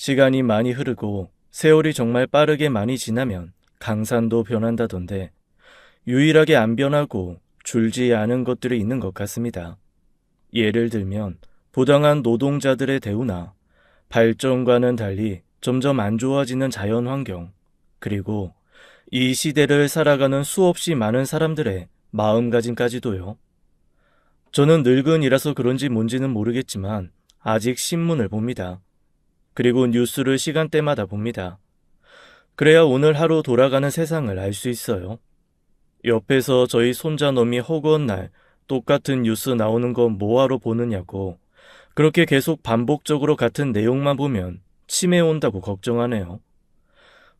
시간이 많이 흐르고 세월이 정말 빠르게 많이 지나면 강산도 변한다던데 유일하게 안 변하고 줄지 않은 것들이 있는 것 같습니다. 예를 들면 부당한 노동자들의 대우나 발전과는 달리 점점 안 좋아지는 자연 환경, 그리고 이 시대를 살아가는 수없이 많은 사람들의 마음가짐까지도요. 저는 늙은이라서 그런지 뭔지는 모르겠지만 아직 신문을 봅니다. 그리고 뉴스를 시간대마다 봅니다. 그래야 오늘 하루 돌아가는 세상을 알 수 있어요. 옆에서 저희 손자놈이 허구한 날 똑같은 뉴스 나오는 거 뭐하러 보느냐고 그렇게 계속 반복적으로 같은 내용만 보면 치매 온다고 걱정하네요.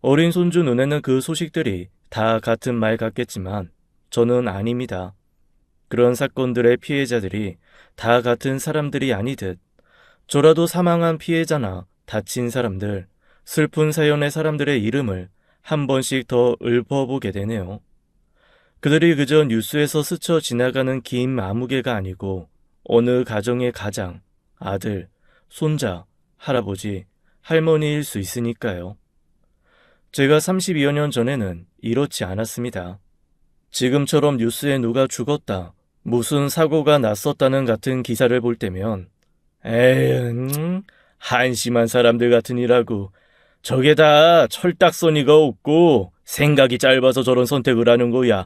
어린 손주 눈에는 그 소식들이 다 같은 말 같겠지만 저는 아닙니다. 그런 사건들의 피해자들이 다 같은 사람들이 아니듯 저라도 사망한 피해자나 다친 사람들, 슬픈 사연의 사람들의 이름을 한 번씩 더 읊어보게 되네요. 그들이 그저 뉴스에서 스쳐 지나가는 긴 아무개가 아니고 어느 가정의 가장, 아들, 손자, 할아버지, 할머니일 수 있으니까요. 제가 32여 년 전에는 이렇지 않았습니다. 지금처럼 뉴스에 누가 죽었다, 무슨 사고가 났었다는 같은 기사를 볼 때면 한심한 사람들 같으니라고. 저게 다 철딱서니가 없고 생각이 짧아서 저런 선택을 하는 거야.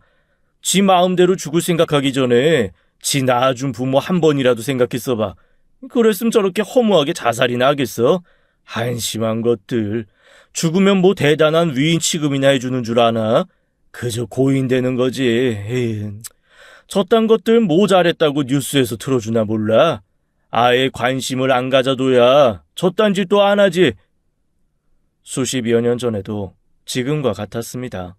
지 마음대로 죽을 생각하기 전에 지 낳아준 부모 한 번이라도 생각했어봐. 그랬으면 저렇게 허무하게 자살이나 하겠어? 한심한 것들. 죽으면 뭐 대단한 위인 취급이나 해주는 줄 아나? 그저 고인되는 거지. 에이, 저딴 것들 뭐 잘했다고 뉴스에서 틀어주나 몰라? 아예 관심을 안 가져둬야 저딴 짓도 안 하지. 수십여 년 전에도 지금과 같았습니다.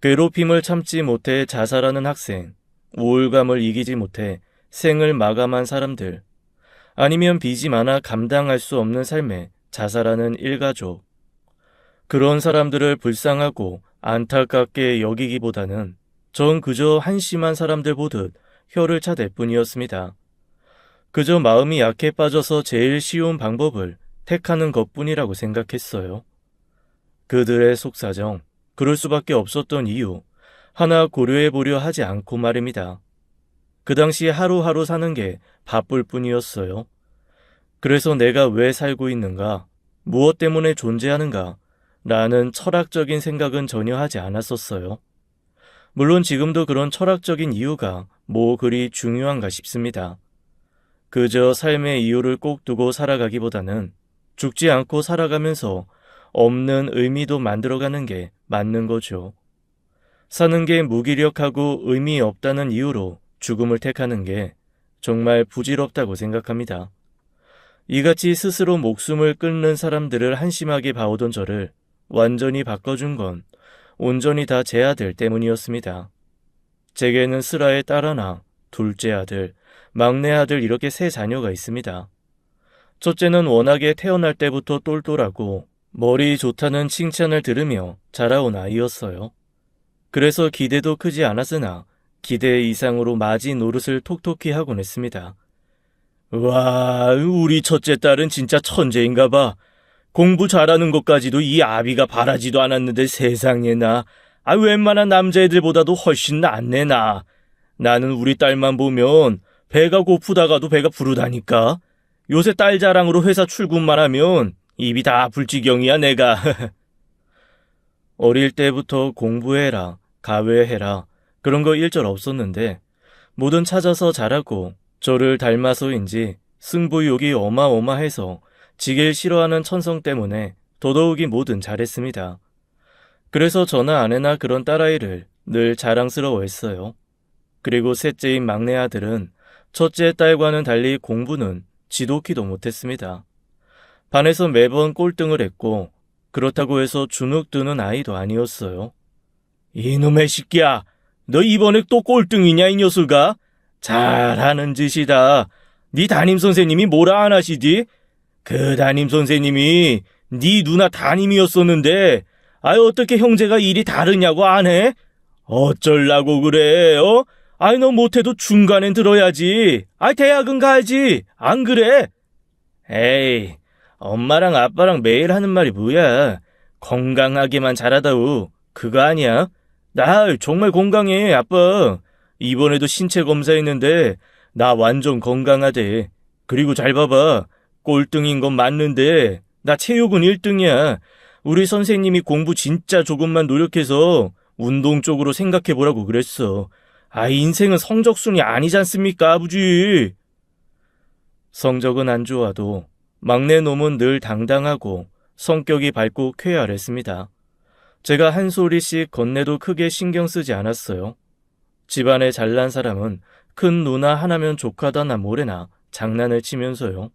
괴롭힘을 참지 못해 자살하는 학생, 우울감을 이기지 못해 생을 마감한 사람들, 아니면 빚이 많아 감당할 수 없는 삶에 자살하는 일가족. 그런 사람들을 불쌍하고 안타깝게 여기기보다는 전 그저 한심한 사람들 보듯 혀를 차댈 뿐이었습니다. 그저 마음이 약해 빠져서 제일 쉬운 방법을 택하는 것뿐이라고 생각했어요. 그들의 속사정, 그럴 수밖에 없었던 이유 하나 고려해보려 하지 않고 말입니다. 그 당시 하루하루 사는 게 바쁠 뿐이었어요. 그래서 내가 왜 살고 있는가, 무엇 때문에 존재하는가 라는 철학적인 생각은 전혀 하지 않았었어요. 물론 지금도 그런 철학적인 이유가 뭐 그리 중요한가 싶습니다. 그저 삶의 이유를 꼭 두고 살아가기보다는 죽지 않고 살아가면서 없는 의미도 만들어가는 게 맞는 거죠. 사는 게 무기력하고 의미 없다는 이유로 죽음을 택하는 게 정말 부질없다고 생각합니다. 이같이 스스로 목숨을 끊는 사람들을 한심하게 봐오던 저를 완전히 바꿔준 건 온전히 다 제 아들 때문이었습니다. 제게는 슬아의 딸 하나, 둘째 아들, 막내 아들 이렇게 세 자녀가 있습니다. 첫째는 워낙에 태어날 때부터 똘똘하고 머리 좋다는 칭찬을 들으며 자라온 아이였어요. 그래서 기대도 크지 않았으나 기대 이상으로 맞이 노릇을 톡톡히 하곤 했습니다. 와, 우리 첫째 딸은 진짜 천재인가 봐. 공부 잘하는 것까지도 이 아비가 바라지도 않았는데 세상에나. 웬만한 남자애들보다도 훨씬 낫네 나. 나는 우리 딸만 보면 배가 고프다가도 배가 부르다니까. 요새 딸 자랑으로 회사 출근만 하면 입이 다 아플 지경이야 내가. 어릴 때부터 공부해라, 가외해라 그런 거 일절 없었는데 뭐든 찾아서 잘하고 저를 닮아서인지 승부욕이 어마어마해서 지길 싫어하는 천성 때문에 더더욱이 뭐든 잘했습니다. 그래서 저나 아내나 그런 딸아이를 늘 자랑스러워했어요. 그리고 셋째인 막내 아들은 첫째 딸과는 달리 공부는 지독히도 못했습니다. 반에서 매번 꼴등을 했고 그렇다고 해서 주눅 드는 아이도 아니었어요. 이놈의 새끼야, 너 이번에 또 꼴등이냐 이 녀석아? 잘하는 짓이다. 네 담임선생님이 뭐라 안 하시디? 그 담임선생님이 네 누나 담임이었었는데 어떻게 형제가 일이 다르냐고 안 해? 어쩌려고 그래? 너 못해도 중간엔 들어야지. 대학은 가야지. 안 그래? 에이, 엄마랑 아빠랑 매일 하는 말이 뭐야? 건강하게만 자라다오. 그거 아니야? 나 정말 건강해, 아빠. 이번에도 신체 검사했는데 나 완전 건강하대. 그리고 잘 봐봐. 꼴등인 건 맞는데 나 체육은 1등이야. 우리 선생님이 공부 진짜 조금만 노력해서 운동 쪽으로 생각해보라고 그랬어. 인생은 성적순이 아니지 않습니까, 아버지? 성적은 안 좋아도 막내 놈은 늘 당당하고 성격이 밝고 쾌활했습니다. 제가 한 소리씩 건네도 크게 신경 쓰지 않았어요. 집안에 잘난 사람은 큰 누나 하나면 족하다나 뭐래나 장난을 치면서요.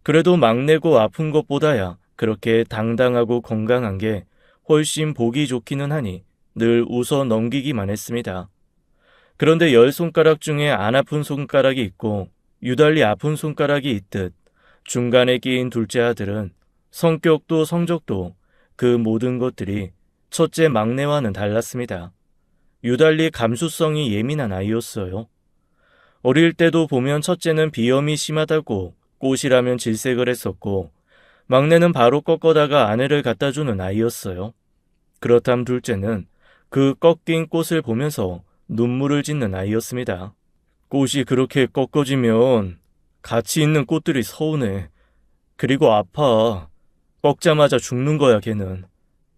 그래도 막내고 아픈 것보다야 그렇게 당당하고 건강한 게 훨씬 보기 좋기는 하니 늘 웃어 넘기기만 했습니다. 그런데 10손가락 중에 안 아픈 손가락이 있고 유달리 아픈 손가락이 있듯 중간에 끼인 둘째 아들은 성격도 성적도 그 모든 것들이 첫째 막내와는 달랐습니다. 유달리 감수성이 예민한 아이였어요. 어릴 때도 보면 첫째는 비염이 심하다고 꽃이라면 질색을 했었고 막내는 바로 꺾어다가 아내를 갖다 주는 아이였어요. 그렇담 둘째는 그 꺾인 꽃을 보면서 눈물을 짓는 아이였습니다. 꽃이 그렇게 꺾어지면 같이 있는 꽃들이 서운해. 그리고 아파. 꺾자마자 죽는 거야, 걔는.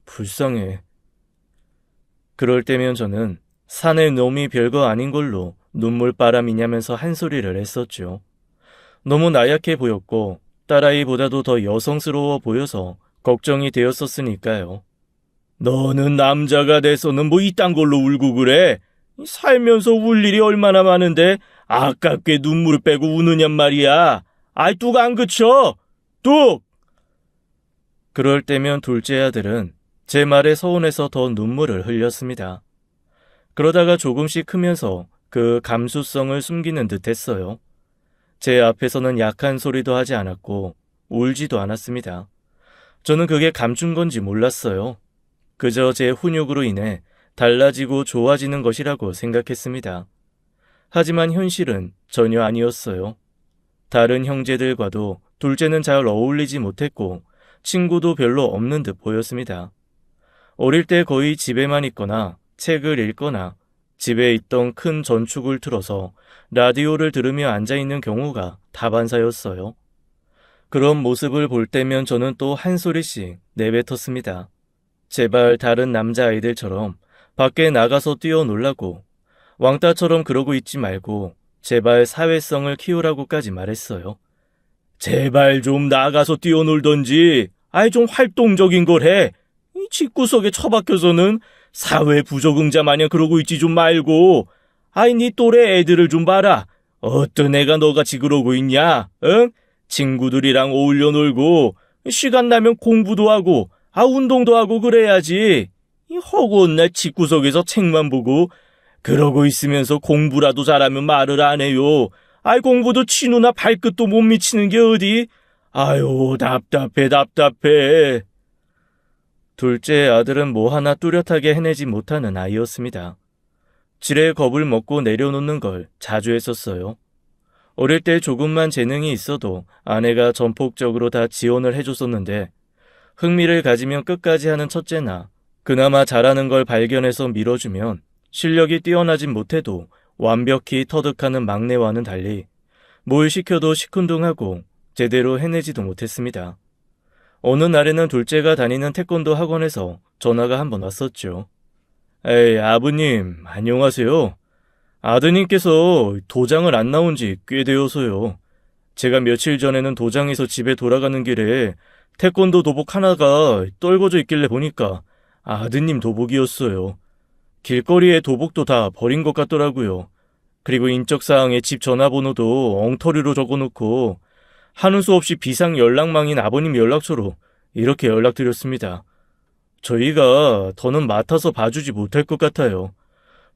불쌍해. 그럴 때면 저는 사내 놈이 별거 아닌 걸로 눈물바람이냐면서 한 소리를 했었죠. 너무 나약해 보였고 딸아이보다도 더 여성스러워 보여서 걱정이 되었었으니까요. 너는 남자가 돼서는 뭐 이딴 걸로 울고 그래? 살면서 울 일이 얼마나 많은데 아깝게 눈물을 빼고 우느냔 말이야. 뚝 안 그쳐? 뚝! 그럴 때면 둘째 아들은 제 말에 서운해서 더 눈물을 흘렸습니다. 그러다가 조금씩 크면서 그 감수성을 숨기는 듯 했어요. 제 앞에서는 약한 소리도 하지 않았고 울지도 않았습니다. 저는 그게 감춘 건지 몰랐어요. 그저 제 훈육으로 인해 달라지고 좋아지는 것이라고 생각했습니다. 하지만 현실은 전혀 아니었어요. 다른 형제들과도 둘째는 잘 어울리지 못했고 친구도 별로 없는 듯 보였습니다. 어릴 때 거의 집에만 있거나 책을 읽거나 집에 있던 큰 전축을 틀어서 라디오를 들으며 앉아있는 경우가 다반사였어요. 그런 모습을 볼 때면 저는 또 한 소리씩 내뱉었습니다. 제발 다른 남자아이들처럼 밖에 나가서 뛰어놀라고 왕따처럼 그러고 있지 말고 제발 사회성을 키우라고까지 말했어요. 제발 좀 나가서 뛰어놀던지 좀 활동적인 걸 해. 이 집구석에 처박혀서는 사회 부적응자 마냥 그러고 있지 좀 말고 네 또래 애들을 좀 봐라. 어떤 애가 너같이 그러고 있냐? 응? 친구들이랑 어울려 놀고 시간 나면 공부도 하고 운동도 하고 그래야지. 이 허구한 날 집구석에서 책만 보고 그러고 있으면서 공부라도 잘하면 말을 안 해요. 공부도 치누나 발끝도 못 미치는 게 어디? 답답해. 둘째 아들은 뭐 하나 뚜렷하게 해내지 못하는 아이였습니다. 지레 겁을 먹고 내려놓는 걸 자주 했었어요. 어릴 때 조금만 재능이 있어도 아내가 전폭적으로 다 지원을 해줬었는데 흥미를 가지면 끝까지 하는 첫째나 그나마 잘하는 걸 발견해서 밀어주면 실력이 뛰어나진 못해도 완벽히 터득하는 막내와는 달리 뭘 시켜도 시큰둥하고 제대로 해내지도 못했습니다. 어느 날에는 둘째가 다니는 태권도 학원에서 전화가 한 번 왔었죠. 아버님, 안녕하세요. 아드님께서 도장을 안 나온 지 꽤 되어서요. 제가 며칠 전에는 도장에서 집에 돌아가는 길에 태권도 도복 하나가 떨궈져 있길래 보니까 아드님 도복이었어요. 길거리에 도복도 다 버린 것 같더라고요. 그리고 인적사항에 집 전화번호도 엉터리로 적어놓고 하는 수 없이 비상 연락망인 아버님 연락처로 이렇게 연락드렸습니다. 저희가 더는 맡아서 봐주지 못할 것 같아요.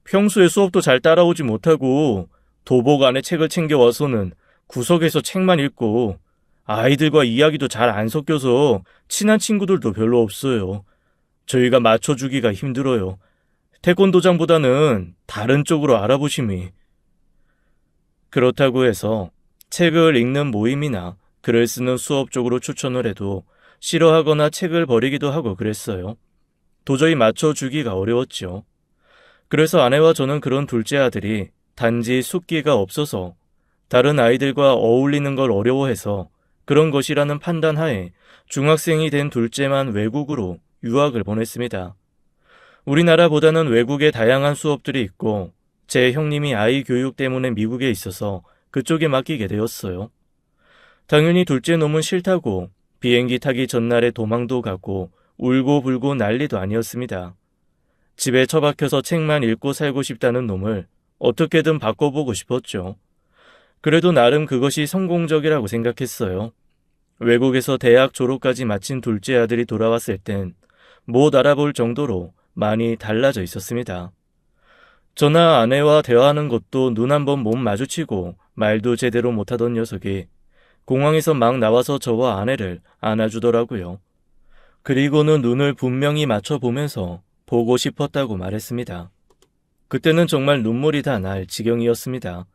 평소에 수업도 잘 따라오지 못하고 도복 안에 책을 챙겨와서는 구석에서 책만 읽고 아이들과 이야기도 잘 안 섞여서 친한 친구들도 별로 없어요. 저희가 맞춰주기가 힘들어요. 태권도장보다는 다른 쪽으로 알아보심이. 그렇다고 해서 책을 읽는 모임이나 글을 쓰는 수업 쪽으로 추천을 해도 싫어하거나 책을 버리기도 하고 그랬어요. 도저히 맞춰주기가 어려웠죠. 그래서 아내와 저는 그런 둘째 아들이 단지 숫기가 없어서 다른 아이들과 어울리는 걸 어려워해서 그런 것이라는 판단하에 중학생이 된 둘째만 외국으로 유학을 보냈습니다. 우리나라보다는 외국에 다양한 수업들이 있고 제 형님이 아이 교육 때문에 미국에 있어서 그쪽에 맡기게 되었어요. 당연히 둘째 놈은 싫다고 비행기 타기 전날에 도망도 가고 울고불고 난리도 아니었습니다. 집에 처박혀서 책만 읽고 살고 싶다는 놈을 어떻게든 바꿔보고 싶었죠. 그래도 나름 그것이 성공적이라고 생각했어요. 외국에서 대학 졸업까지 마친 둘째 아들이 돌아왔을 땐 못 알아볼 정도로 많이 달라져 있었습니다. 저나 아내와 대화하는 것도 눈 한번 못 마주치고 말도 제대로 못하던 녀석이 공항에서 막 나와서 저와 아내를 안아주더라고요. 그리고는 눈을 분명히 맞춰보면서 보고 싶었다고 말했습니다. 그때는 정말 눈물이 다 날 지경이었습니다.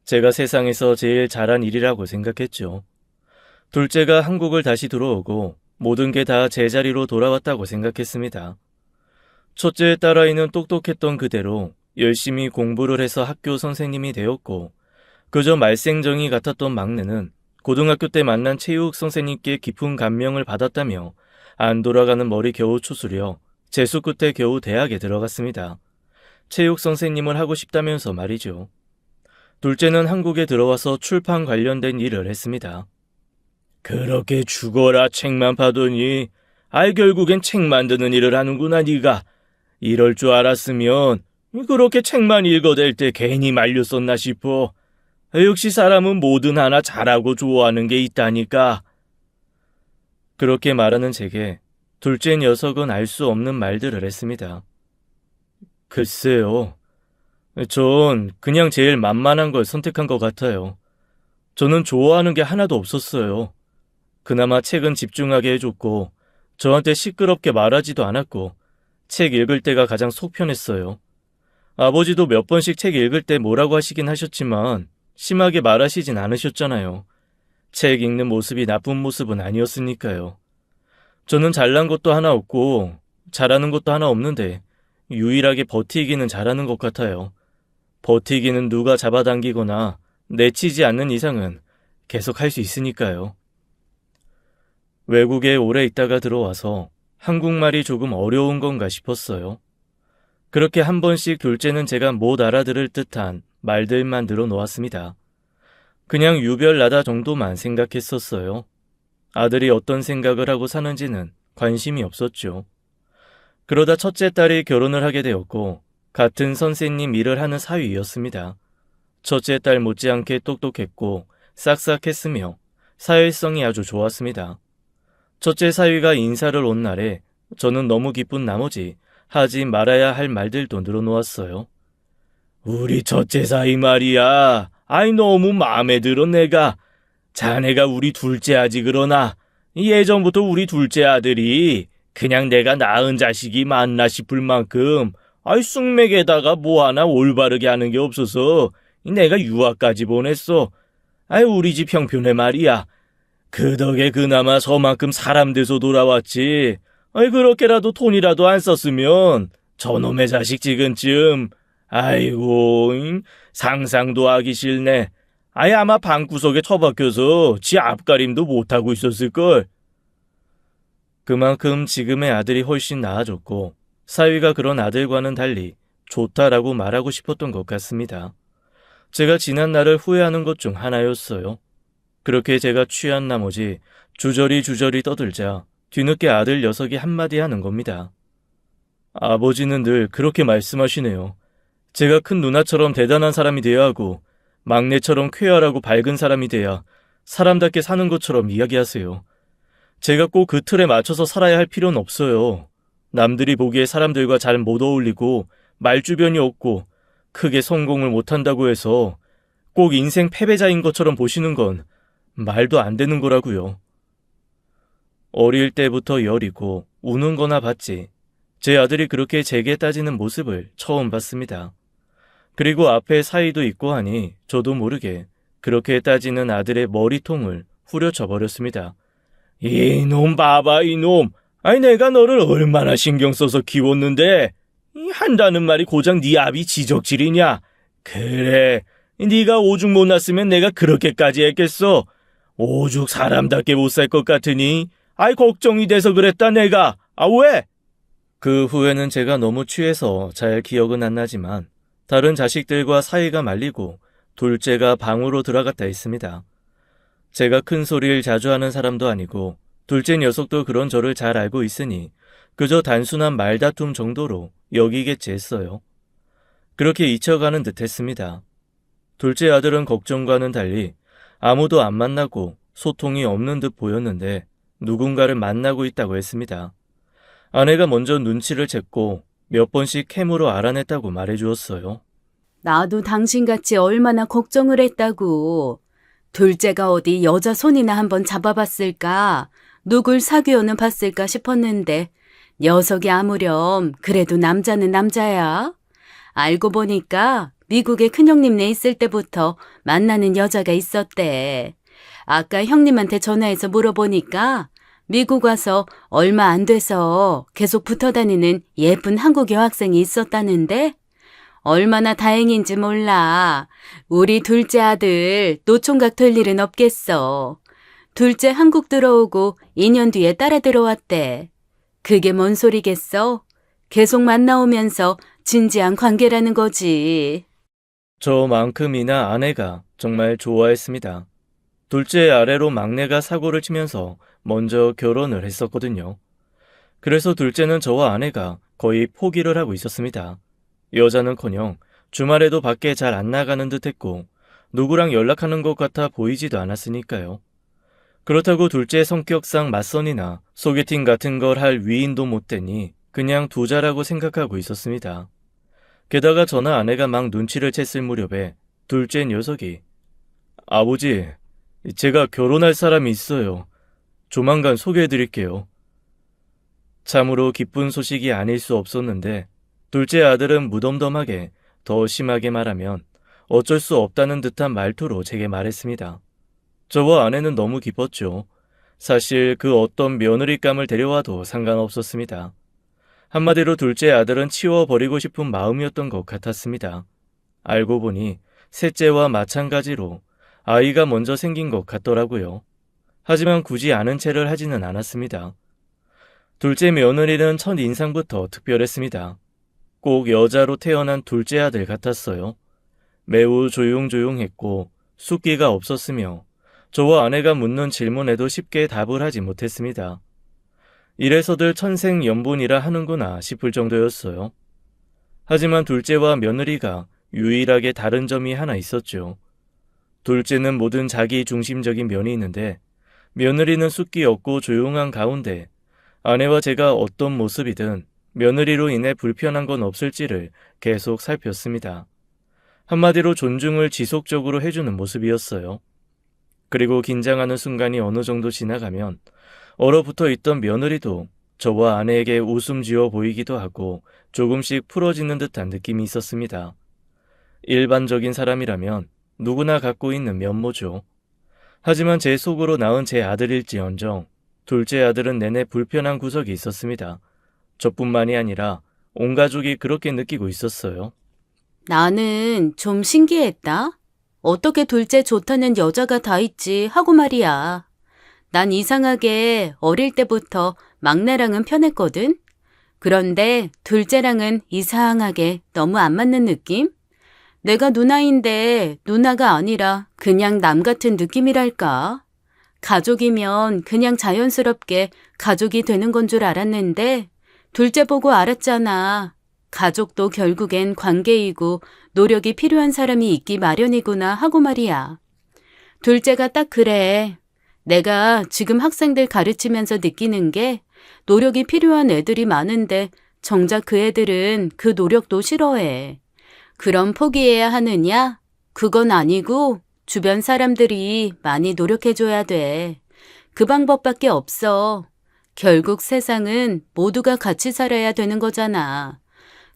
제가 세상에서 제일 잘한 일이라고 생각했죠. 둘째가 한국을 다시 들어오고 모든 게 다 제자리로 돌아왔다고 생각했습니다. 첫째 딸아이는 똑똑했던 그대로 열심히 공부를 해서 학교 선생님이 되었고 그저 말썽정이 같았던 막내는 고등학교 때 만난 체육 선생님께 깊은 감명을 받았다며 안 돌아가는 머리 겨우 추스려 재수 끝에 겨우 대학에 들어갔습니다. 체육 선생님을 하고 싶다면서 말이죠. 둘째는 한국에 들어와서 출판 관련된 일을 했습니다. 그렇게 죽어라 책만 파더니 결국엔 책 만드는 일을 하는구나 네가. 이럴 줄 알았으면 그렇게 책만 읽어댈 때 괜히 말렸었나 싶어. 역시 사람은 뭐든 하나 잘하고 좋아하는 게 있다니까. 그렇게 말하는 제게 둘째 녀석은 알 수 없는 말들을 했습니다. 글쎄요. 전 그냥 제일 만만한 걸 선택한 것 같아요. 저는 좋아하는 게 하나도 없었어요. 그나마 책은 집중하게 해줬고 저한테 시끄럽게 말하지도 않았고 책 읽을 때가 가장 속 편했어요. 아버지도 몇 번씩 책 읽을 때 뭐라고 하시긴 하셨지만 심하게 말하시진 않으셨잖아요. 책 읽는 모습이 나쁜 모습은 아니었으니까요. 저는 잘난 것도 하나 없고 잘하는 것도 하나 없는데 유일하게 버티기는 잘하는 것 같아요. 버티기는 누가 잡아당기거나 내치지 않는 이상은 계속 할 수 있으니까요. 외국에 오래 있다가 들어와서 한국말이 조금 어려운 건가 싶었어요. 그렇게 한 번씩 둘째는 제가 못 알아들을 듯한 말들만 늘어놓았습니다. 그냥 유별나다 정도만 생각했었어요. 아들이 어떤 생각을 하고 사는지는 관심이 없었죠. 그러다 첫째 딸이 결혼을 하게 되었고 같은 선생님 일을 하는 사위였습니다. 첫째 딸 못지않게 똑똑했고 싹싹했으며 사회성이 아주 좋았습니다. 첫째 사위가 인사를 온 날에 저는 너무 기쁜 나머지 하지 말아야 할 말들도 늘어놓았어요. 우리 첫째 사위 말이야. 너무 마음에 들어 내가. 자네가 우리 둘째 아지 그러나 예전부터 우리 둘째 아들이 그냥 내가 낳은 자식이 맞나 싶을 만큼 쑥맥에다가 뭐 하나 올바르게 하는 게 없어서 내가 유학까지 보냈어. 우리 집 형편에 말이야. 그 덕에 그나마 저만큼 사람 돼서 돌아왔지. 그렇게라도 돈이라도 안 썼으면 저놈의 자식 지금쯤 아이고 상상도 하기 싫네. 아마 방구석에 처박혀서 지 앞가림도 못하고 있었을걸. 그만큼 지금의 아들이 훨씬 나아졌고 사위가 그런 아들과는 달리 좋다라고 말하고 싶었던 것 같습니다. 제가 지난 날을 후회하는 것 중 하나였어요. 그렇게 제가 취한 나머지 주저리 떠들자 뒤늦게 아들 녀석이 한마디 하는 겁니다. 아버지는 늘 그렇게 말씀하시네요. 제가 큰 누나처럼 대단한 사람이 돼야 하고 막내처럼 쾌활하고 밝은 사람이 돼야 사람답게 사는 것처럼 이야기하세요. 제가 꼭 그 틀에 맞춰서 살아야 할 필요는 없어요. 남들이 보기에 사람들과 잘 못 어울리고 말주변이 없고 크게 성공을 못한다고 해서 꼭 인생 패배자인 것처럼 보시는 건 말도 안 되는 거라고요. 어릴 때부터 여리고 우는 거나 봤지 제 아들이 그렇게 제게 따지는 모습을 처음 봤습니다. 그리고 앞에 사이도 있고 하니 저도 모르게 그렇게 따지는 아들의 머리통을 후려쳐 버렸습니다. 이놈 봐봐 이놈. 아니 내가 너를 얼마나 신경 써서 키웠는데 한다는 말이 고작 네 아비 지적질이냐. 그래 네가 오죽 못났으면 내가 그렇게까지 했겠어. 오죽 사람답게 못 살 것 같으니 아이 걱정이 돼서 그랬다 내가. 아 왜? 그 후에는 제가 너무 취해서 잘 기억은 안 나지만 다른 자식들과 사이가 말리고 둘째가 방으로 들어갔다 했습니다. 제가 큰 소리를 자주 하는 사람도 아니고 둘째 녀석도 그런 저를 잘 알고 있으니 그저 단순한 말다툼 정도로 여기겠지 했어요. 그렇게 잊혀가는 듯 했습니다. 둘째 아들은 걱정과는 달리 아무도 안 만나고 소통이 없는 듯 보였는데 누군가를 만나고 있다고 했습니다. 아내가 먼저 눈치를 챘고 몇 번씩 캠으로 알아냈다고 말해주었어요. 나도 당신같이 얼마나 걱정을 했다고. 둘째가 어디 여자 손이나 한번 잡아봤을까? 누굴 사귀어는 봤을까 싶었는데 녀석이 아무렴 그래도 남자는 남자야. 알고 보니까 미국에 큰형님네 있을 때부터 만나는 여자가 있었대. 아까 형님한테 전화해서 물어보니까 미국 와서 얼마 안 돼서 계속 붙어 다니는 예쁜 한국 여학생이 있었다는데 얼마나 다행인지 몰라. 우리 둘째 아들 노총각 될 일은 없겠어. 둘째 한국 들어오고 2년 뒤에 따라 들어왔대. 그게 뭔 소리겠어? 계속 만나오면서 진지한 관계라는 거지. 저만큼이나 아내가 정말 좋아했습니다. 둘째 아래로 막내가 사고를 치면서 먼저 결혼을 했었거든요. 그래서 둘째는 저와 아내가 거의 포기를 하고 있었습니다. 여자는커녕 주말에도 밖에 잘 안 나가는 듯 했고 누구랑 연락하는 것 같아 보이지도 않았으니까요. 그렇다고 둘째 성격상 맞선이나 소개팅 같은 걸 할 위인도 못 되니 그냥 두자라고 생각하고 있었습니다. 게다가 저나 아내가 막 눈치를 챘을 무렵에 둘째 녀석이 아버지, 제가 결혼할 사람이 있어요. 조만간 소개해드릴게요. 참으로 기쁜 소식이 아닐 수 없었는데 둘째 아들은 무덤덤하게 더 심하게 말하면 어쩔 수 없다는 듯한 말투로 제게 말했습니다. 저와 아내는 너무 기뻤죠. 사실 그 어떤 며느리감을 데려와도 상관없었습니다. 한마디로 둘째 아들은 치워버리고 싶은 마음이었던 것 같았습니다. 알고 보니 셋째와 마찬가지로 아이가 먼저 생긴 것 같더라고요. 하지만 굳이 아는 체를 하지는 않았습니다. 둘째 며느리는 첫인상부터 특별했습니다. 꼭 여자로 태어난 둘째 아들 같았어요. 매우 조용조용했고 숫기가 없었으며 저와 아내가 묻는 질문에도 쉽게 답을 하지 못했습니다. 이래서들 천생연분이라 하는구나 싶을 정도였어요. 하지만 둘째와 며느리가 유일하게 다른 점이 하나 있었죠. 둘째는 모든 자기 중심적인 면이 있는데 며느리는 숫기 없고 조용한 가운데 아내와 제가 어떤 모습이든 며느리로 인해 불편한 건 없을지를 계속 살폈습니다. 한마디로 존중을 지속적으로 해주는 모습이었어요. 그리고 긴장하는 순간이 어느 정도 지나가면 얼어붙어 있던 며느리도 저와 아내에게 웃음 지어 보이기도 하고 조금씩 풀어지는 듯한 느낌이 있었습니다. 일반적인 사람이라면 누구나 갖고 있는 면모죠. 하지만 제 속으로 낳은 제 아들일지언정 둘째 아들은 내내 불편한 구석이 있었습니다. 저뿐만이 아니라 온 가족이 그렇게 느끼고 있었어요. 나는 좀 신기했다. 어떻게 둘째 좋다는 여자가 다 있지 하고 말이야. 난 이상하게 어릴 때부터 막내랑은 편했거든. 그런데 둘째랑은 이상하게 너무 안 맞는 느낌? 내가 누나인데 누나가 아니라 그냥 남 같은 느낌이랄까. 가족이면 그냥 자연스럽게 가족이 되는 건 줄 알았는데 둘째 보고 알았잖아. 가족도 결국엔 관계이고 노력이 필요한 사람이 있기 마련이구나 하고 말이야. 둘째가 딱 그래. 내가 지금 학생들 가르치면서 느끼는 게 노력이 필요한 애들이 많은데 정작 그 애들은 그 노력도 싫어해. 그럼 포기해야 하느냐? 그건 아니고 주변 사람들이 많이 노력해줘야 돼. 그 방법밖에 없어. 결국 세상은 모두가 같이 살아야 되는 거잖아.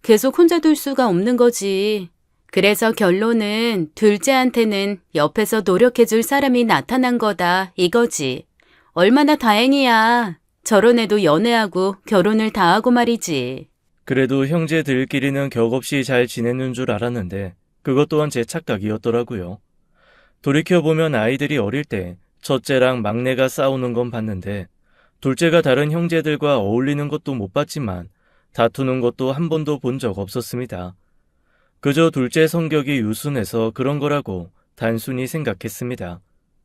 계속 혼자 둘 수가 없는 거지. 그래서 결론은 둘째한테는 옆에서 노력해줄 사람이 나타난 거다 이거지. 얼마나 다행이야. 저런 애도 연애하고 결혼을 다 하고 말이지. 그래도 형제들끼리는 격없이 잘 지내는 줄 알았는데 그것 또한 제 착각이었더라고요. 돌이켜보면 아이들이 어릴 때 첫째랑 막내가 싸우는 건 봤는데 둘째가 다른 형제들과 어울리는 것도 못 봤지만 다투는 것도 한 번도 본 적 없었습니다. 그저 둘째 성격이 유순해서 그런 거라고 단순히 생각했습니다.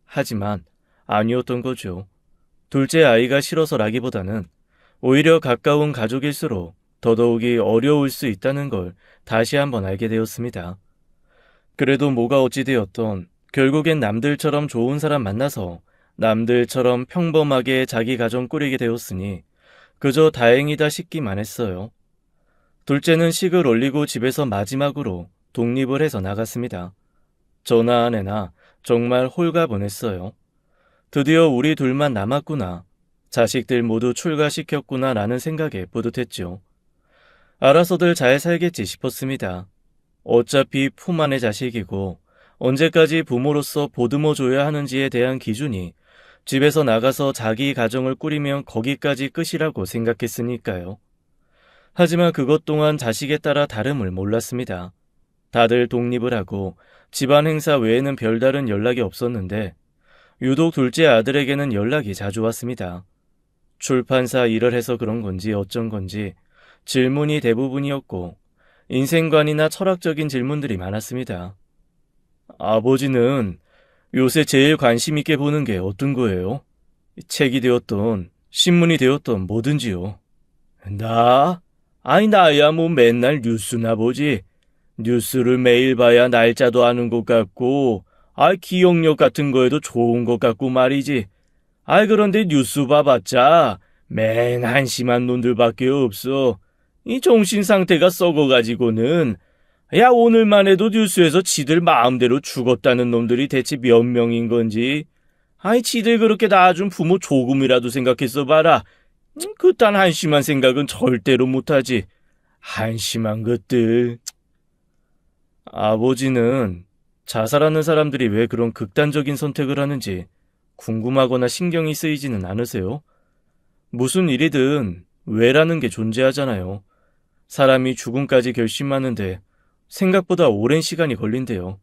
하지만 아니었던 거죠. 둘째 아이가 싫어서라기보다는 오히려 가까운 가족일수록 더더욱이 어려울 수 있다는 걸 다시 한번 알게 되었습니다. 그래도 뭐가 어찌 되었던 결국엔 남들처럼 좋은 사람 만나서 남들처럼 평범하게 자기 가정 꾸리게 되었으니 그저 다행이다 싶기만 했어요. 둘째는 식을 올리고 집에서 마지막으로 독립을 해서 나갔습니다. 저나 아내나 정말 홀가분했어요. 드디어 우리 둘만 남았구나. 자식들 모두 출가시켰구나 라는 생각에 뿌듯했죠. 알아서들 잘 살겠지 싶었습니다. 어차피 품 안의 자식이고 언제까지 부모로서 보듬어줘야 하는지에 대한 기준이 집에서 나가서 자기 가정을 꾸리면 거기까지 끝이라고 생각했으니까요. 하지만 그것 또한 자식에 따라 다름을 몰랐습니다. 다들 독립을 하고 집안 행사 외에는 별다른 연락이 없었는데 유독 둘째 아들에게는 연락이 자주 왔습니다. 출판사 일을 해서 그런 건지 어쩐 건지 질문이 대부분이었고 인생관이나 철학적인 질문들이 많았습니다. 아버지는 요새 제일 관심 있게 보는 게 어떤 거예요? 책이 되었던 신문이 되었던 뭐든지요. 나? 아니 나야 뭐 맨날 뉴스나 보지. 뉴스를 매일 봐야 날짜도 아는 것 같고 기억력 같은 거에도 좋은 것 같고 말이지. 그런데 뉴스 봐봤자 맨 한심한 놈들밖에 없어. 이 정신 상태가 썩어가지고는 오늘만 해도 뉴스에서 지들 마음대로 죽었다는 놈들이 대체 몇 명인 건지. 지들 그렇게 낳아준 부모 조금이라도 생각했어 봐라. 그딴 한심한 생각은 절대로 못하지. 한심한 것들. 아버지는 자살하는 사람들이 왜 그런 극단적인 선택을 하는지 궁금하거나 신경이 쓰이지는 않으세요? 무슨 일이든 왜라는 게 존재하잖아요. 사람이 죽음까지 결심하는데 생각보다 오랜 시간이 걸린대요.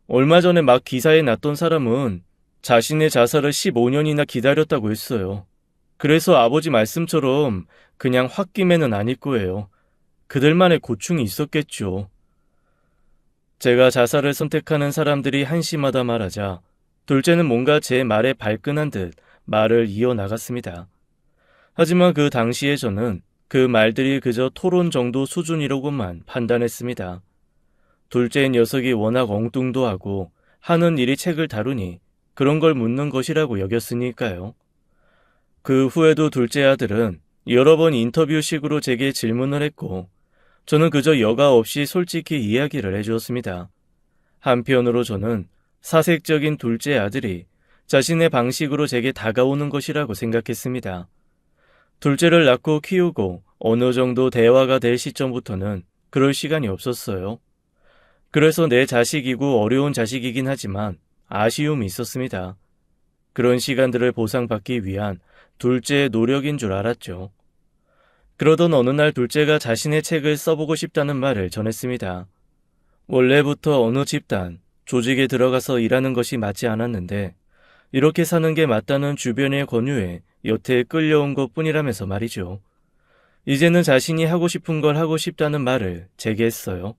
얼마 전에 막 기사에 났던 사람은 자신의 자살을 15년이나 기다렸다고 했어요. 그래서 아버지 말씀처럼 그냥 홧김에는 아닐 거예요. 그들만의 고충이 있었겠죠. 제가 자살을 선택하는 사람들이 한심하다 말하자 둘째는 뭔가 제 말에 발끈한 듯 말을 이어나갔습니다. 하지만 그 당시에 저는 그 말들이 그저 토론 정도 수준이라고만 판단했습니다. 둘째 녀석이 워낙 엉뚱도 하고 하는 일이 책을 다루니 그런 걸 묻는 것이라고 여겼으니까요. 그 후에도 둘째 아들은 여러 번 인터뷰식으로 제게 질문을 했고 저는 그저 여과 없이 솔직히 이야기를 해주었습니다. 한편으로 저는 사색적인 둘째 아들이 자신의 방식으로 제게 다가오는 것이라고 생각했습니다. 둘째를 낳고 키우고 어느 정도 대화가 될 시점부터는 그럴 시간이 없었어요. 그래서 내 자식이고 어려운 자식이긴 하지만 아쉬움이 있었습니다. 그런 시간들을 보상받기 위한 둘째의 노력인 줄 알았죠. 그러던 어느 날 둘째가 자신의 책을 써보고 싶다는 말을 전했습니다. 원래부터 어느 집단, 조직에 들어가서 일하는 것이 맞지 않았는데 이렇게 사는 게 맞다는 주변의 권유에 여태 끌려온 것뿐이라면서 말이죠. 이제는 자신이 하고 싶은 걸 하고 싶다는 말을 제게 했어요.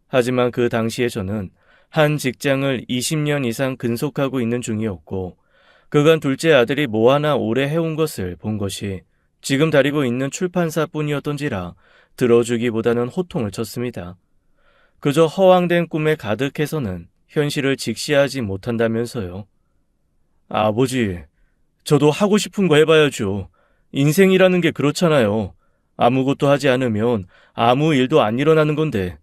하지만 그 당시에 저는 한 직장을 20년 이상 근속하고 있는 중이었고 그간 둘째 아들이 뭐 하나 오래 해온 것을 본 것이 지금 다니고 있는 출판사뿐이었던지라 들어주기보다는 호통을 쳤습니다. 그저 허황된 꿈에 가득해서는 현실을 직시하지 못한다면서요. 아버지, 저도 하고 싶은 거 해봐야죠. 인생이라는 게 그렇잖아요. 아무것도 하지 않으면 아무 일도 안 일어나는 건데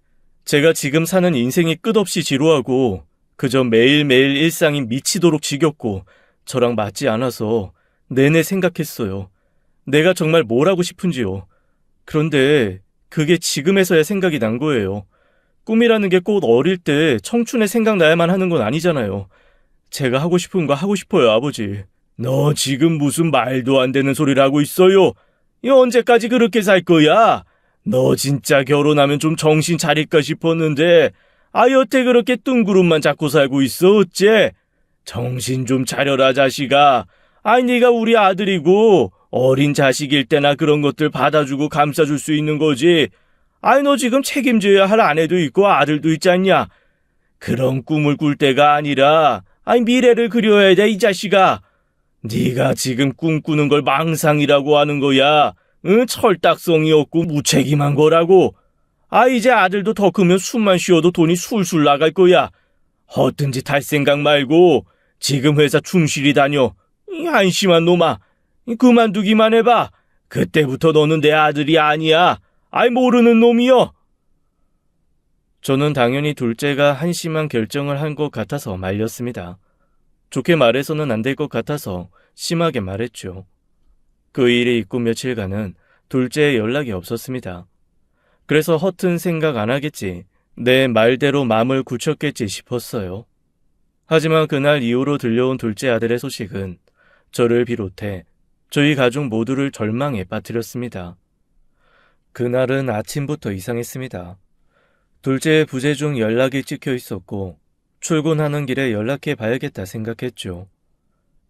제가 지금 사는 인생이 끝없이 지루하고 그저 매일매일 일상이 미치도록 지겹고 저랑 맞지 않아서 내내 생각했어요. 내가 정말 뭘 하고 싶은지요. 그런데 그게 지금에서야 생각이 난 거예요. 꿈이라는 게 꼭 어릴 때 청춘에 생각나야만 하는 건 아니잖아요. 제가 하고 싶은 거 하고 싶어요, 아버지. 너 지금 무슨 말도 안 되는 소리를 하고 있어요? 이 언제까지 그렇게 살 거야? 너 진짜 결혼하면 좀 정신 차릴까 싶었는데 여태 그렇게 뜬구름만 잡고 살고 있어 어째? 정신 좀 차려라 자식아. 네가 우리 아들이고 어린 자식일 때나 그런 것들 받아주고 감싸줄 수 있는 거지. 너 지금 책임져야 할 아내도 있고 아들도 있지 않냐? 그런 꿈을 꿀 때가 아니라 미래를 그려야 돼 이 자식아. 네가 지금 꿈꾸는 걸 망상이라고 하는 거야. 응? 철딱성이 없고 무책임한 거라고. 이제 아들도 더 크면 숨만 쉬어도 돈이 술술 나갈 거야. 헛된 짓 할 생각 말고 지금 회사 충실히 다녀. 이 한심한 놈아. 그만두기만 해봐. 그때부터 너는 내 아들이 아니야. 모르는 놈이여. 저는 당연히 둘째가 한심한 결정을 한 것 같아서 말렸습니다. 좋게 말해서는 안 될 것 같아서 심하게 말했죠. 그 일이 있고 며칠간은 둘째의 연락이 없었습니다. 그래서 허튼 생각 안 하겠지, 내 말대로 마음을 굳혔겠지 싶었어요. 하지만 그날 이후로 들려온 둘째 아들의 소식은 저를 비롯해 저희 가족 모두를 절망에 빠뜨렸습니다. 그날은 아침부터 이상했습니다. 둘째의 부재 중 연락이 찍혀 있었고 출근하는 길에 연락해 봐야겠다 생각했죠.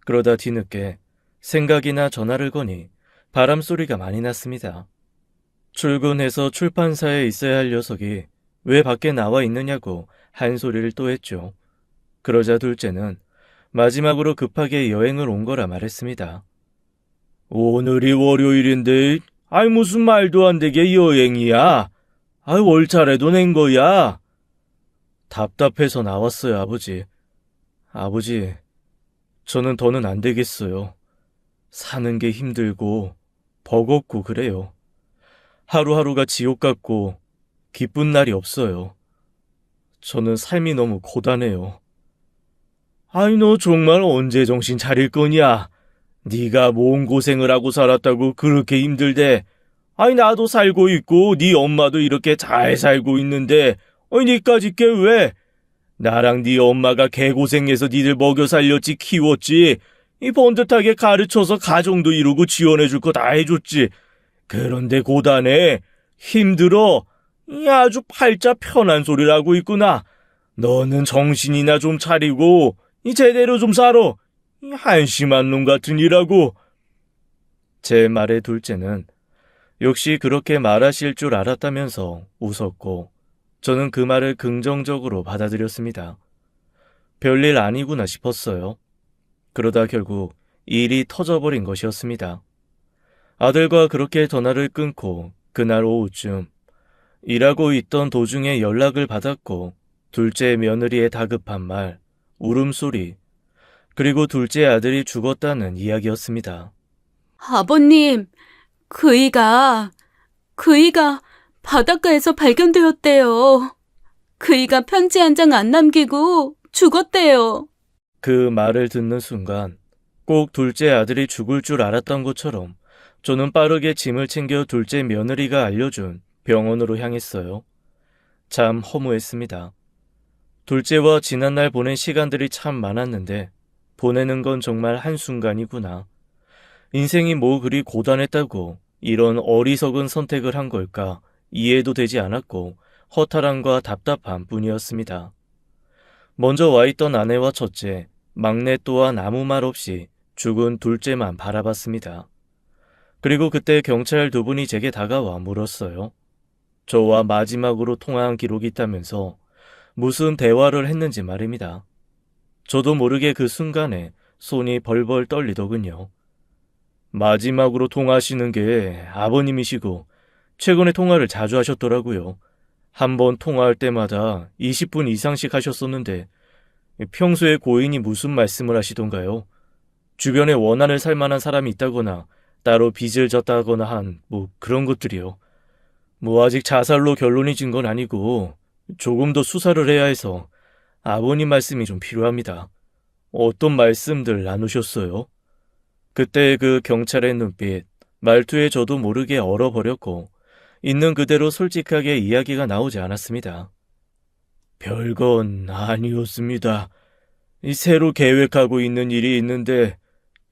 그러다 뒤늦게 생각이나 전화를 거니 바람소리가 많이 났습니다. 출근해서 출판사에 있어야 할 녀석이 왜 밖에 나와 있느냐고 한 소리를 또 했죠. 그러자 둘째는 마지막으로 급하게 여행을 온 거라 말했습니다. 오늘이 월요일인데 무슨 말도 안 되게 여행이야. 월차라도 낸 거야. 답답해서 나왔어요, 아버지. 아버지, 저는 더는 안 되겠어요. 사는 게 힘들고 버겁고 그래요. 하루하루가 지옥 같고 기쁜 날이 없어요. 저는 삶이 너무 고단해요. 너 정말 언제 정신 차릴 거냐? 네가 뭔 고생을 하고 살았다고 그렇게 힘들대. 나도 살고 있고 네 엄마도 이렇게 잘 살고 있는데 니까짓 게 왜? 나랑 네 엄마가 개고생해서 니들 먹여 살렸지 키웠지. 번듯하게 가르쳐서 가정도 이루고 지원해줄 거 다 해줬지. 그런데 고단해. 힘들어. 아주 팔자 편한 소리를 하고 있구나. 너는 정신이나 좀 차리고 제대로 좀 살아. 한심한 놈 같은 이라고. 제 말에 둘째는 역시 그렇게 말하실 줄 알았다면서 웃었고 저는 그 말을 긍정적으로 받아들였습니다. 별일 아니구나 싶었어요. 그러다 결국 일이 터져버린 것이었습니다. 아들과 그렇게 전화를 끊고 그날 오후쯤 일하고 있던 도중에 연락을 받았고 둘째 며느리의 다급한 말, 울음소리, 그리고 둘째 아들이 죽었다는 이야기였습니다. 아버님, 그이가 바닷가에서 발견되었대요. 그이가 편지 한 장 안 남기고 죽었대요. 그 말을 듣는 순간 꼭 둘째 아들이 죽을 줄 알았던 것처럼 저는 빠르게 짐을 챙겨 둘째 며느리가 알려준 병원으로 향했어요. 참 허무했습니다. 둘째와 지난날 보낸 시간들이 참 많았는데 보내는 건 정말 한순간이구나. 인생이 뭐 그리 고단했다고 이런 어리석은 선택을 한 걸까 이해도 되지 않았고 허탈함과 답답함 뿐이었습니다. 먼저 와있던 아내와 첫째, 막내 또한 아무 말 없이 죽은 둘째만 바라봤습니다. 그리고 그때 경찰 두 분이 제게 다가와 물었어요. 저와 마지막으로 통화한 기록이 있다면서 무슨 대화를 했는지 말입니다. 저도 모르게 그 순간에 손이 벌벌 떨리더군요. 마지막으로 통화하시는 게 아버님이시고 최근에 통화를 자주 하셨더라고요. 한 번 통화할 때마다 20분 이상씩 하셨었는데 평소에 고인이 무슨 말씀을 하시던가요? 주변에 원한을 살 만한 사람이 있다거나 따로 빚을 졌다거나 한 그런 것들이요. 아직 자살로 결론이 진 건 아니고 조금 더 수사를 해야 해서 아버님 말씀이 좀 필요합니다. 어떤 말씀들 나누셨어요? 그때 그 경찰의 눈빛, 말투에 저도 모르게 얼어버렸고 있는 그대로 솔직하게 이야기가 나오지 않았습니다. 별건 아니었습니다. 새로 계획하고 있는 일이 있는데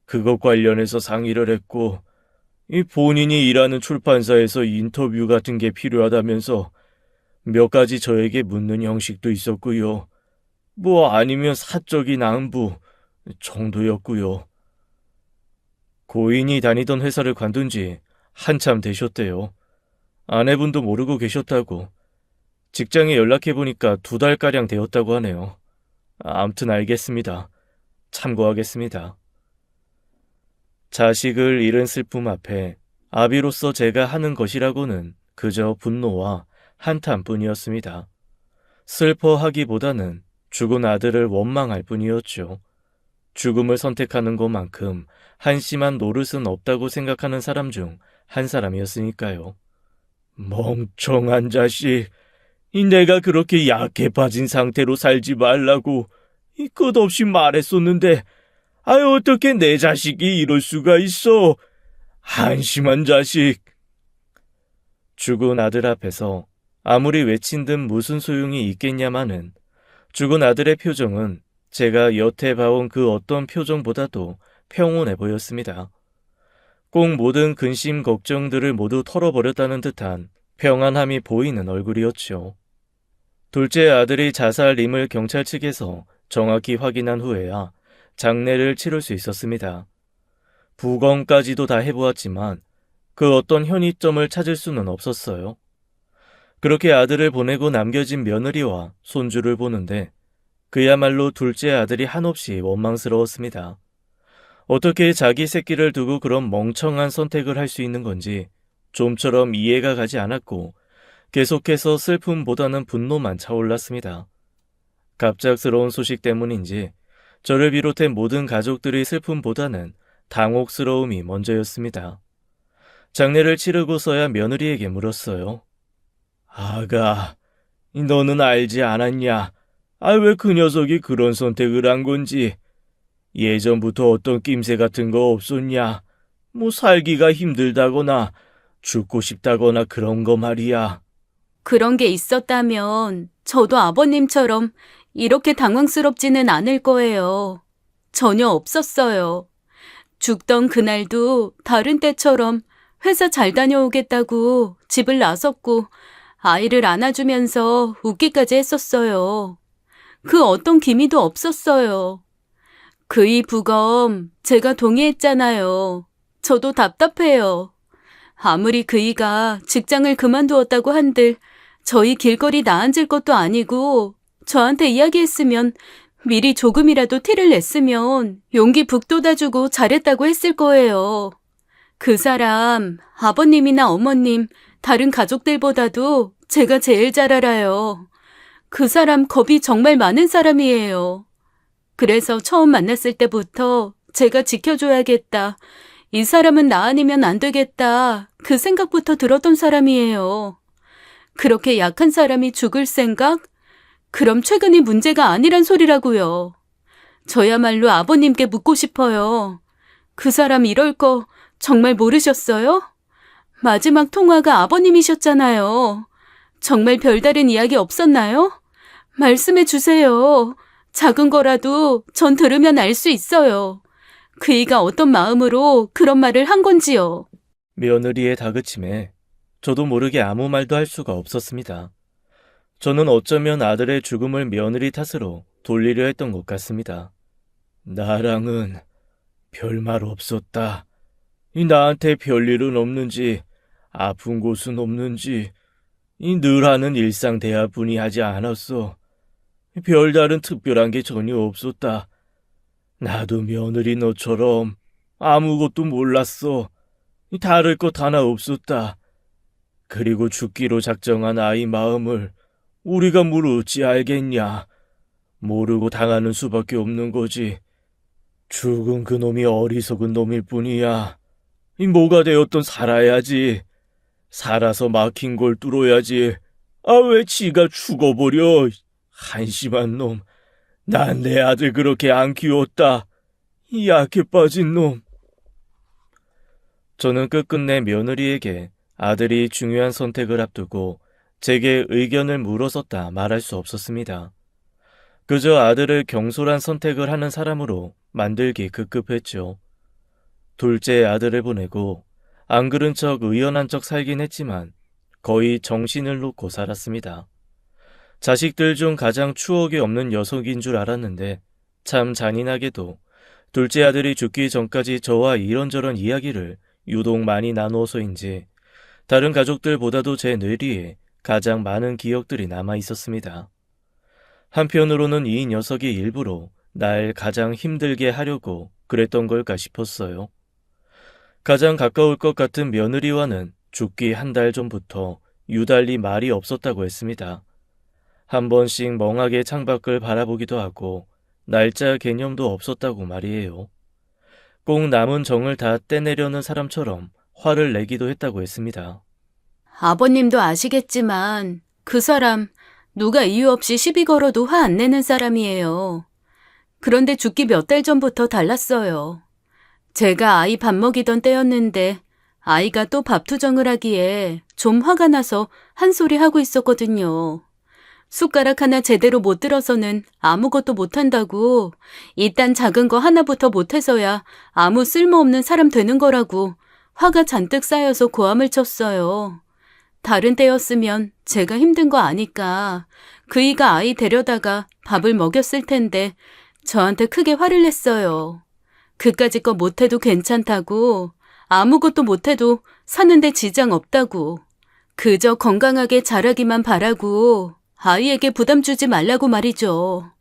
그것 관련해서 상의를 했고 본인이 일하는 출판사에서 인터뷰 같은 게 필요하다면서 몇 가지 저에게 묻는 형식도 있었고요. 뭐 아니면 사적인 안부 정도였고요. 고인이 다니던 회사를 관둔 지 한참 되셨대요. 아내분도 모르고 계셨다고. 직장에 연락해보니까 2달가량 되었다고 하네요. 암튼 알겠습니다. 참고하겠습니다. 자식을 잃은 슬픔 앞에 아비로서 제가 하는 것이라고는 그저 분노와 한탄뿐이었습니다. 슬퍼하기보다는 죽은 아들을 원망할 뿐이었죠. 죽음을 선택하는 것만큼 한심한 노릇은 없다고 생각하는 사람 중 한 사람이었으니까요. 멍청한 자식, 내가 그렇게 약해 빠진 상태로 살지 말라고 끝없이 말했었는데 어떻게 내 자식이 이럴 수가 있어? 한심한 자식. 죽은 아들 앞에서 아무리 외친 듯 무슨 소용이 있겠냐마는 죽은 아들의 표정은 제가 여태 봐온 그 어떤 표정보다도 평온해 보였습니다. 꼭 모든 근심 걱정들을 모두 털어버렸다는 듯한 평안함이 보이는 얼굴이었죠. 둘째 아들이 자살임을 경찰 측에서 정확히 확인한 후에야 장례를 치를 수 있었습니다. 부검까지도 다 해보았지만 그 어떤 현이점을 찾을 수는 없었어요. 그렇게 아들을 보내고 남겨진 며느리와 손주를 보는데 그야말로 둘째 아들이 한없이 원망스러웠습니다. 어떻게 자기 새끼를 두고 그런 멍청한 선택을 할 수 있는 건지 좀처럼 이해가 가지 않았고 계속해서 슬픔보다는 분노만 차올랐습니다. 갑작스러운 소식 때문인지 저를 비롯해 모든 가족들의 슬픔보다는 당혹스러움이 먼저였습니다. 장례를 치르고서야 며느리에게 물었어요. 아가, 너는 알지 않았냐? 왜 그 녀석이 그런 선택을 한 건지. 예전부터 어떤 낌새 같은 거 없었냐? 뭐 살기가 힘들다거나 죽고 싶다거나 그런 거 말이야. 그런 게 있었다면 저도 아버님처럼 이렇게 당황스럽지는 않을 거예요. 전혀 없었어요. 죽던 그날도 다른 때처럼 회사 잘 다녀오겠다고 집을 나섰고 아이를 안아주면서 웃기까지 했었어요. 그 어떤 기미도 없었어요. 그이 부검 제가 동의했잖아요. 저도 답답해요. 아무리 그이가 직장을 그만두었다고 한들 저희 길거리 나앉을 것도 아니고 저한테 이야기했으면 미리 조금이라도 티를 냈으면 용기 북돋아주고 잘했다고 했을 거예요. 그 사람 아버님이나 어머님 다른 가족들보다도 제가 제일 잘 알아요. 그 사람 겁이 정말 많은 사람이에요. 그래서 처음 만났을 때부터 제가 지켜줘야겠다. 이 사람은 나 아니면 안 되겠다. 그 생각부터 들었던 사람이에요. 그렇게 약한 사람이 죽을 생각? 그럼 최근이 문제가 아니란 소리라고요. 저야말로 아버님께 묻고 싶어요. 그 사람 이럴 거 정말 모르셨어요? 마지막 통화가 아버님이셨잖아요. 정말 별다른 이야기 없었나요? 말씀해 주세요. 작은 거라도 전 들으면 알 수 있어요. 그이가 어떤 마음으로 그런 말을 한 건지요. 며느리의 다그침에 저도 모르게 아무 말도 할 수가 없었습니다. 저는 어쩌면 아들의 죽음을 며느리 탓으로 돌리려 했던 것 같습니다. 나랑은 별말 없었다. 나한테 별일은 없는지 아픈 곳은 없는지 늘 하는 일상 대화뿐이 하지 않았어. 별다른 특별한 게 전혀 없었다. 나도 며느리 너처럼 아무것도 몰랐어. 다를 것 하나 없었다. 그리고 죽기로 작정한 아이 마음을 우리가 뭘 어찌 알겠냐. 모르고 당하는 수밖에 없는 거지. 죽은 그놈이 어리석은 놈일 뿐이야. 뭐가 되었든 살아야지. 살아서 막힌 걸 뚫어야지. 왜 지가 죽어버려. 한심한 놈. 난 내 아들 그렇게 안 키웠다. 이 약해 빠진 놈. 저는 끝끝내 며느리에게 아들이 중요한 선택을 앞두고 제게 의견을 물어섰다 말할 수 없었습니다. 그저 아들을 경솔한 선택을 하는 사람으로 만들기 급급했죠. 둘째 아들을 보내고 안 그른 척 의연한 척 살긴 했지만 거의 정신을 놓고 살았습니다. 자식들 중 가장 추억이 없는 녀석인 줄 알았는데 참 잔인하게도 둘째 아들이 죽기 전까지 저와 이런저런 이야기를 유독 많이 나누어서인지 다른 가족들보다도 제 뇌리에 가장 많은 기억들이 남아 있었습니다. 한편으로는 이 녀석이 일부러 날 가장 힘들게 하려고 그랬던 걸까 싶었어요. 가장 가까울 것 같은 며느리와는 죽기 한 달 전부터 유달리 말이 없었다고 했습니다. 한 번씩 멍하게 창밖을 바라보기도 하고 날짜 개념도 없었다고 말이에요. 꼭 남은 정을 다 떼내려는 사람처럼 화를 내기도 했다고 했습니다. 아버님도 아시겠지만 그 사람 누가 이유 없이 시비 걸어도 화 안 내는 사람이에요. 그런데 죽기 몇 달 전부터 달랐어요. 제가 아이 밥 먹이던 때였는데 아이가 또 밥 투정을 하기에 좀 화가 나서 한 소리 하고 있었거든요. 숟가락 하나 제대로 못 들어서는 아무것도 못한다고, 이딴 작은 거 하나부터 못해서야 아무 쓸모없는 사람 되는 거라고 화가 잔뜩 쌓여서 고함을 쳤어요. 다른 때였으면 제가 힘든 거 아니까 그이가 아이 데려다가 밥을 먹였을 텐데 저한테 크게 화를 냈어요. 그까짓 거 못해도 괜찮다고, 아무것도 못해도 사는데 지장 없다고, 그저 건강하게 자라기만 바라고 아이에게 부담 주지 말라고 말이죠.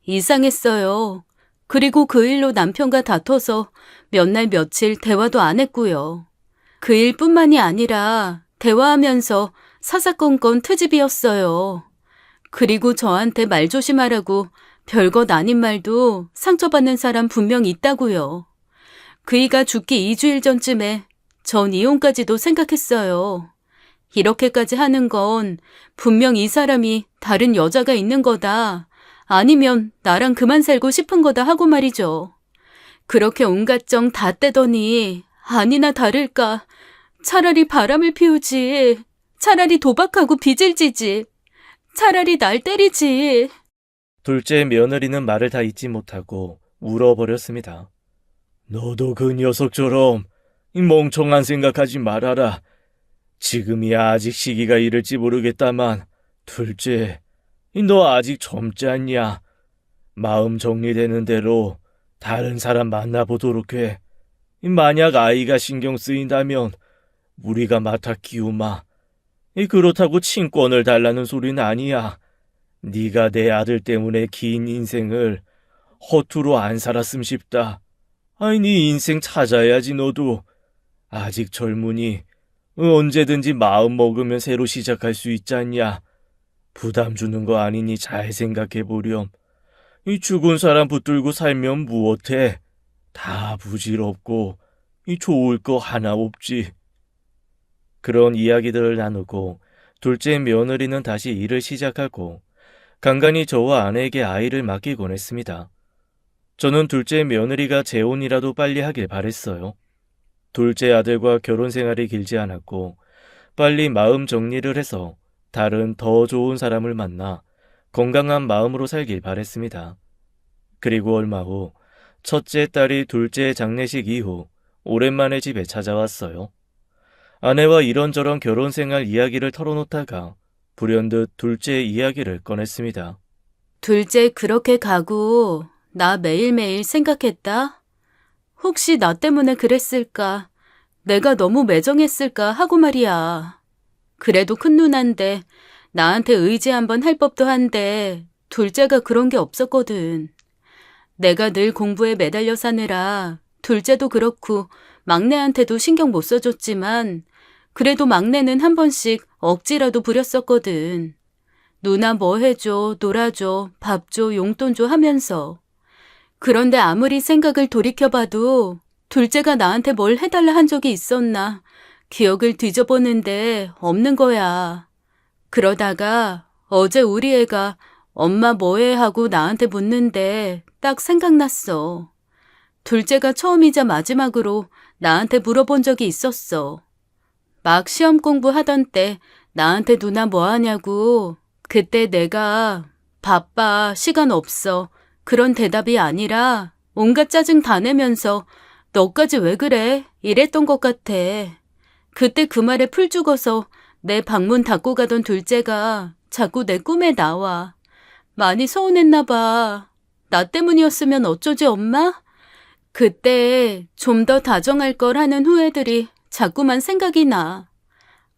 이상했어요. 그리고 그 일로 남편과 다퉈서 몇 날 며칠 대화도 안 했고요. 그 일뿐만이 아니라 대화하면서 사사건건 트집이었어요. 그리고 저한테 말 조심하라고 별것 아닌 말도 상처받는 사람 분명 있다고요. 그이가 죽기 2주일 전쯤에 전 이혼까지도 생각했어요. 이렇게까지 하는 건 분명 이 사람이 다른 여자가 있는 거다, 아니면 나랑 그만 살고 싶은 거다 하고 말이죠. 그렇게 온갖 정 다 떼더니 아니나 다를까 차라리 바람을 피우지, 차라리 도박하고 빚을 지지, 차라리 날 때리지. 둘째 며느리는 말을 다 잊지 못하고 울어버렸습니다. 너도 그 녀석처럼 이 멍청한 생각하지 말아라. 지금이야 아직 시기가 이를지 모르겠다만 둘째, 너 아직 젊지 않냐? 마음 정리되는 대로 다른 사람 만나보도록 해. 만약 아이가 신경 쓰인다면 우리가 맡아 키우마. 그렇다고 친권을 달라는 소리는 아니야. 네가 내 아들 때문에 긴 인생을 허투루 안 살았음 싶다. 아니, 네 인생 찾아야지 너도. 아직 젊으니 언제든지 마음 먹으면 새로 시작할 수 있지 않냐. 부담 주는 거 아니니 잘 생각해 보렴. 이 죽은 사람 붙들고 살면 무엇해? 다 부질없고 이 좋을 거 하나 없지. 그런 이야기들을 나누고 둘째 며느리는 다시 일을 시작하고 간간히 저와 아내에게 아이를 맡기곤 했습니다. 저는 둘째 며느리가 재혼이라도 빨리 하길 바랬어요. 둘째 아들과 결혼 생활이 길지 않았고 빨리 마음 정리를 해서 다른 더 좋은 사람을 만나 건강한 마음으로 살길 바랬습니다. 그리고 얼마 후 첫째 딸이 둘째 장례식 이후 오랜만에 집에 찾아왔어요. 아내와 이런저런 결혼 생활 이야기를 털어놓다가 불현듯 둘째 이야기를 꺼냈습니다. 둘째 그렇게 가고 나 매일매일 생각했다. 혹시 나 때문에 그랬을까? 내가 너무 매정했을까 하고 말이야. 그래도 큰 누나인데 나한테 의지 한번 할 법도 한데 둘째가 그런 게 없었거든. 내가 늘 공부에 매달려 사느라 둘째도 그렇고 막내한테도 신경 못 써줬지만 그래도 막내는 한 번씩 억지라도 부렸었거든. 누나 뭐 해줘, 놀아줘, 밥 줘, 용돈 줘 하면서. 그런데 아무리 생각을 돌이켜봐도 둘째가 나한테 뭘 해달라 한 적이 있었나 기억을 뒤져보는데 없는 거야. 그러다가 어제 우리 애가 엄마 뭐해 하고 나한테 묻는데 딱 생각났어. 둘째가 처음이자 마지막으로 나한테 물어본 적이 있었어. 막 시험 공부하던 때 나한테 누나 뭐 하냐고. 그때 내가 바빠, 시간 없어. 그런 대답이 아니라 온갖 짜증 다 내면서 너까지 왜 그래? 이랬던 것 같아. 그때 그 말에 풀 죽어서 내 방문 닫고 가던 둘째가 자꾸 내 꿈에 나와. 많이 서운했나 봐. 나 때문이었으면 어쩌지 엄마? 그때 좀 더 다정할 걸 하는 후회들이 자꾸만 생각이 나.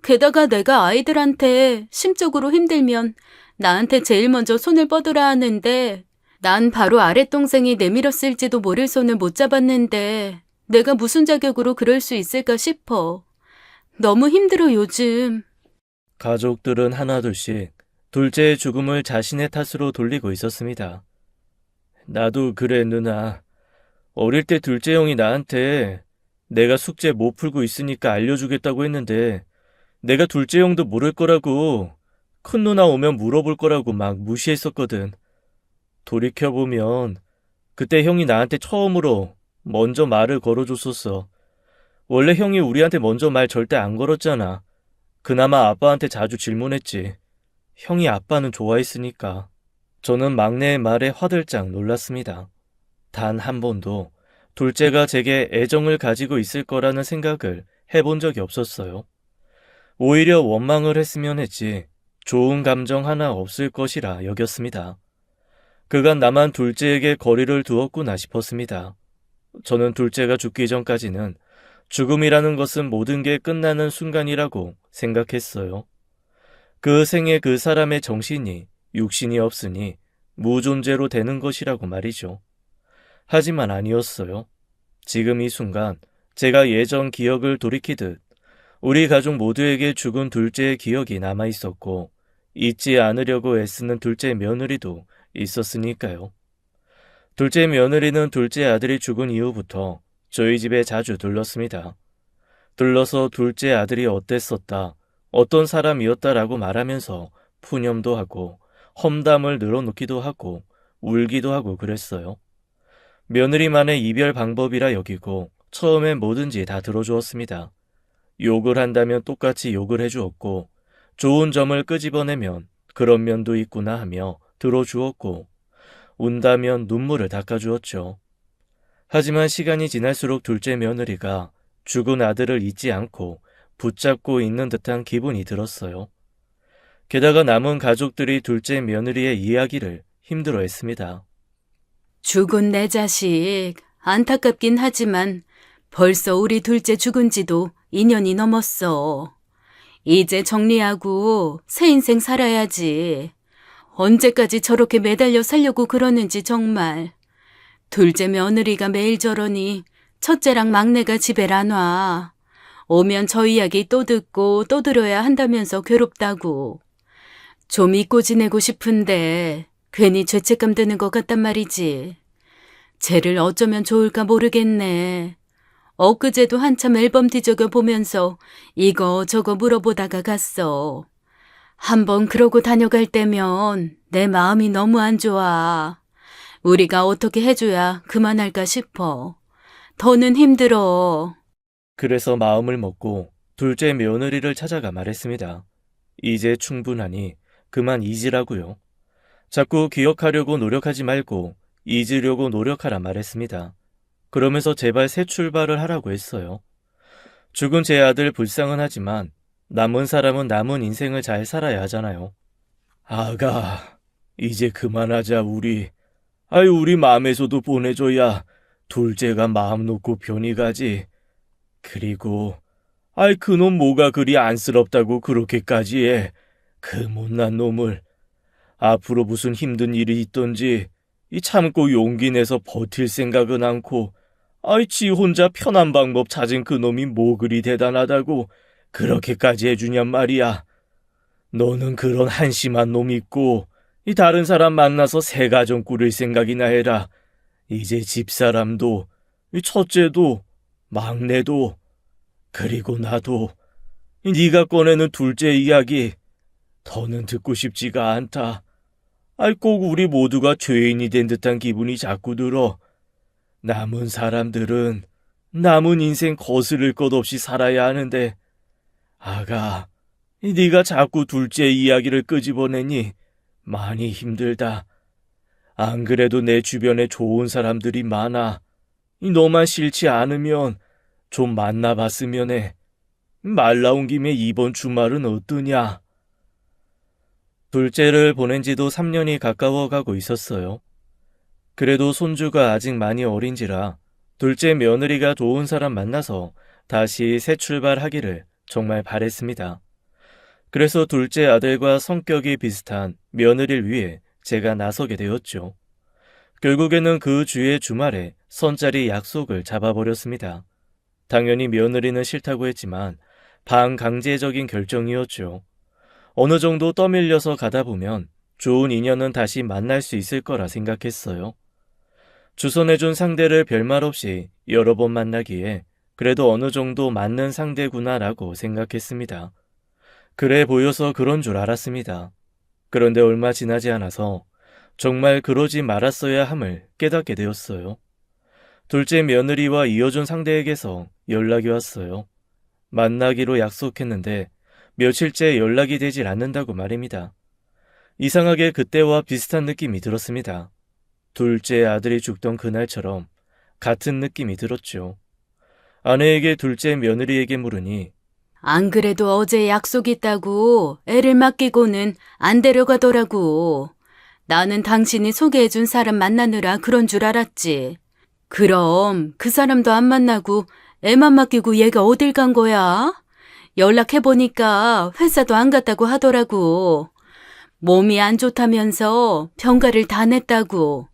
게다가 내가 아이들한테 심적으로 힘들면 나한테 제일 먼저 손을 뻗으라 하는데 난 바로 아랫동생이 내밀었을지도 모를 손을 못 잡았는데 내가 무슨 자격으로 그럴 수 있을까 싶어. 너무 힘들어 요즘. 가족들은 하나둘씩 둘째의 죽음을 자신의 탓으로 돌리고 있었습니다. 나도 그래, 누나. 어릴 때 둘째 형이 나한테 내가 숙제 못 풀고 있으니까 알려주겠다고 했는데 내가 둘째 형도 모를 거라고, 큰 누나 오면 물어볼 거라고 막 무시했었거든. 돌이켜보면 그때 형이 나한테 처음으로 먼저 말을 걸어줬었어. 원래 형이 우리한테 먼저 말 절대 안 걸었잖아. 그나마 아빠한테 자주 질문했지. 형이 아빠는 좋아했으니까. 저는 막내의 말에 화들짝 놀랐습니다. 단 한 번도 둘째가 제게 애정을 가지고 있을 거라는 생각을 해본 적이 없었어요. 오히려 원망을 했으면 했지 좋은 감정 하나 없을 것이라 여겼습니다. 그간 나만 둘째에게 거리를 두었구나 싶었습니다. 저는 둘째가 죽기 전까지는 죽음이라는 것은 모든 게 끝나는 순간이라고 생각했어요. 그 생에 그 사람의 정신이 육신이 없으니 무존재로 되는 것이라고 말이죠. 하지만 아니었어요. 지금 이 순간 제가 예전 기억을 돌이키듯 우리 가족 모두에게 죽은 둘째의 기억이 남아있었고 잊지 않으려고 애쓰는 둘째 며느리도 있었으니까요. 둘째 며느리는 둘째 아들이 죽은 이후부터 저희 집에 자주 들렀습니다. 들러서 둘째 아들이 어땠었다, 어떤 사람이었다라고 말하면서 푸념도 하고 험담을 늘어놓기도 하고 울기도 하고 그랬어요. 며느리만의 이별 방법이라 여기고 처음엔 뭐든지 다 들어주었습니다. 욕을 한다면 똑같이 욕을 해주었고 좋은 점을 끄집어내면 그런 면도 있구나 하며 들어주었고 운다면 눈물을 닦아주었죠. 하지만 시간이 지날수록 둘째 며느리가 죽은 아들을 잊지 않고 붙잡고 있는 듯한 기분이 들었어요. 게다가 남은 가족들이 둘째 며느리의 이야기를 힘들어했습니다. 죽은 내 자식, 안타깝긴 하지만 벌써 우리 둘째 죽은 지도 2년이 넘었어. 이제 정리하고 새 인생 살아야지. 언제까지 저렇게 매달려 살려고 그러는지 정말. 둘째 며느리가 매일 저러니 첫째랑 막내가 집에 안 와. 오면 저 이야기 또 듣고 또 들어야 한다면서 괴롭다고. 좀 잊고 지내고 싶은데 괜히 죄책감 드는 것 같단 말이지. 쟤를 어쩌면 좋을까 모르겠네. 엊그제도 한참 앨범 뒤적여 보면서 이거 저거 물어보다가 갔어. 한번 그러고 다녀갈 때면 내 마음이 너무 안 좋아. 우리가 어떻게 해줘야 그만할까 싶어. 더는 힘들어. 그래서 마음을 먹고 둘째 며느리를 찾아가 말했습니다. 이제 충분하니 그만 잊으라고요. 자꾸 기억하려고 노력하지 말고 잊으려고 노력하라 말했습니다. 그러면서 제발 새 출발을 하라고 했어요. 죽은 제 아들 불쌍은 하지만 남은 사람은 남은 인생을 잘 살아야 하잖아요. 아가, 이제 그만하자 우리. 우리 마음에서도 보내줘야 둘째가 마음 놓고 편히 가지. 그리고 그놈 뭐가 그리 안쓰럽다고 그렇게까지 해. 그 못난 놈을. 앞으로 무슨 힘든 일이 있던지 이 참고 용기 내서 버틸 생각은 않고 지 혼자 편한 방법 찾은 그 놈이 뭐 그리 대단하다고 그렇게까지 해주냔 말이야. 너는 그런 한심한 놈 있고 이 다른 사람 만나서 새 가정 꾸릴 생각이나 해라. 이제 집사람도 이 첫째도 막내도 그리고 나도 네가 꺼내는 둘째 이야기 더는 듣고 싶지가 않다. 꼭 우리 모두가 죄인이 된 듯한 기분이 자꾸 들어. 남은 사람들은 남은 인생 거스를 것 없이 살아야 하는데 아가, 네가 자꾸 둘째 이야기를 끄집어내니 많이 힘들다. 안 그래도 내 주변에 좋은 사람들이 많아. 너만 싫지 않으면 좀 만나봤으면 해. 말 나온 김에 이번 주말은 어떠냐? 둘째를 보낸 지도 3년이 가까워 가고 있었어요. 그래도 손주가 아직 많이 어린지라 둘째 며느리가 좋은 사람 만나서 다시 새 출발하기를 정말 바랬습니다. 그래서 둘째 아들과 성격이 비슷한 며느리를 위해 제가 나서게 되었죠. 결국에는 그 주의 주말에 선짜리 약속을 잡아버렸습니다. 당연히 며느리는 싫다고 했지만 반강제적인 결정이었죠. 어느 정도 떠밀려서 가다 보면 좋은 인연은 다시 만날 수 있을 거라 생각했어요. 주선해준 상대를 별말 없이 여러 번 만나기에 그래도 어느 정도 맞는 상대구나라고 생각했습니다. 그래 보여서 그런 줄 알았습니다. 그런데 얼마 지나지 않아서 정말 그러지 말았어야 함을 깨닫게 되었어요. 둘째 며느리와 이어준 상대에게서 연락이 왔어요. 만나기로 약속했는데 며칠째 연락이 되질 않는다고 말입니다. 이상하게 그때와 비슷한 느낌이 들었습니다. 둘째 아들이 죽던 그날처럼 같은 느낌이 들었죠. 아내에게 둘째 며느리에게 물으니 안 그래도 어제 약속 있다고 애를 맡기고는 안 데려가더라고. 나는 당신이 소개해준 사람 만나느라 그런 줄 알았지. 그럼 그 사람도 안 만나고 애만 맡기고 얘가 어딜 간 거야? 연락해보니까 회사도 안 갔다고 하더라고. 몸이 안 좋다면서 병가를 다 냈다고.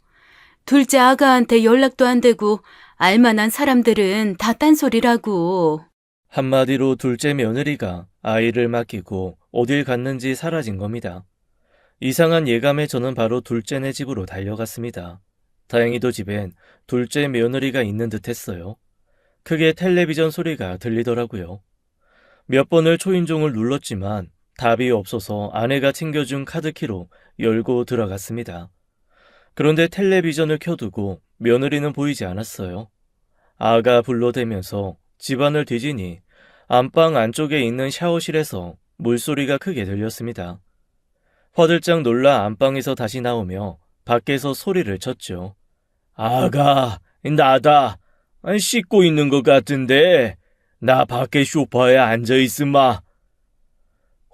둘째 아가한테 연락도 안 되고 알만한 사람들은 다 딴소리라고. 한마디로 둘째 며느리가 아이를 맡기고 어딜 갔는지 사라진 겁니다. 이상한 예감에 저는 바로 둘째네 집으로 달려갔습니다. 다행히도 집엔 둘째 며느리가 있는 듯 했어요. 크게 텔레비전 소리가 들리더라고요. 몇 번을 초인종을 눌렀지만 답이 없어서 아내가 챙겨준 카드키로 열고 들어갔습니다. 그런데 텔레비전을 켜두고 며느리는 보이지 않았어요. 아가 불러대면서 집안을 뒤지니 안방 안쪽에 있는 샤워실에서 물소리가 크게 들렸습니다. 화들짝 놀라 안방에서 다시 나오며 밖에서 소리를 쳤죠. 아가, 나다. 씻고 있는 것 같은데 나 밖에 소파에 앉아있으마.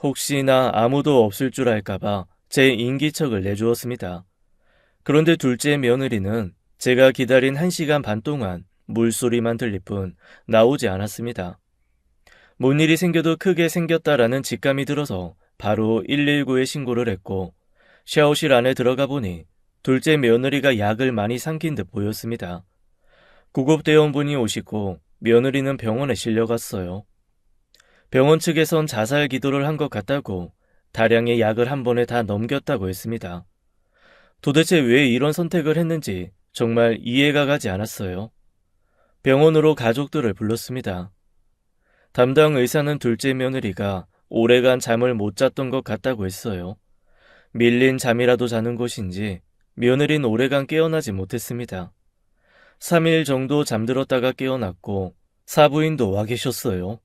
혹시나 아무도 없을 줄 알까봐 제 인기척을 내주었습니다. 그런데 둘째 며느리는 제가 기다린 1시간 반 동안 물소리만 들릴 뿐 나오지 않았습니다. 뭔 일이 생겨도 크게 생겼다라는 직감이 들어서 바로 119에 신고를 했고 샤워실 안에 들어가 보니 둘째 며느리가 약을 많이 삼킨 듯 보였습니다. 구급대원분이 오시고 며느리는 병원에 실려갔어요. 병원 측에선 자살 기도를 한 것 같다고 다량의 약을 한 번에 다 넘겼다고 했습니다. 도대체 왜 이런 선택을 했는지 정말 이해가 가지 않았어요. 병원으로 가족들을 불렀습니다. 담당 의사는 둘째 며느리가 오래간 잠을 못 잤던 것 같다고 했어요. 밀린 잠이라도 자는 것인지 며느리는 오래간 깨어나지 못했습니다. 3일 정도 잠들었다가 깨어났고 사부인도 와 계셨어요.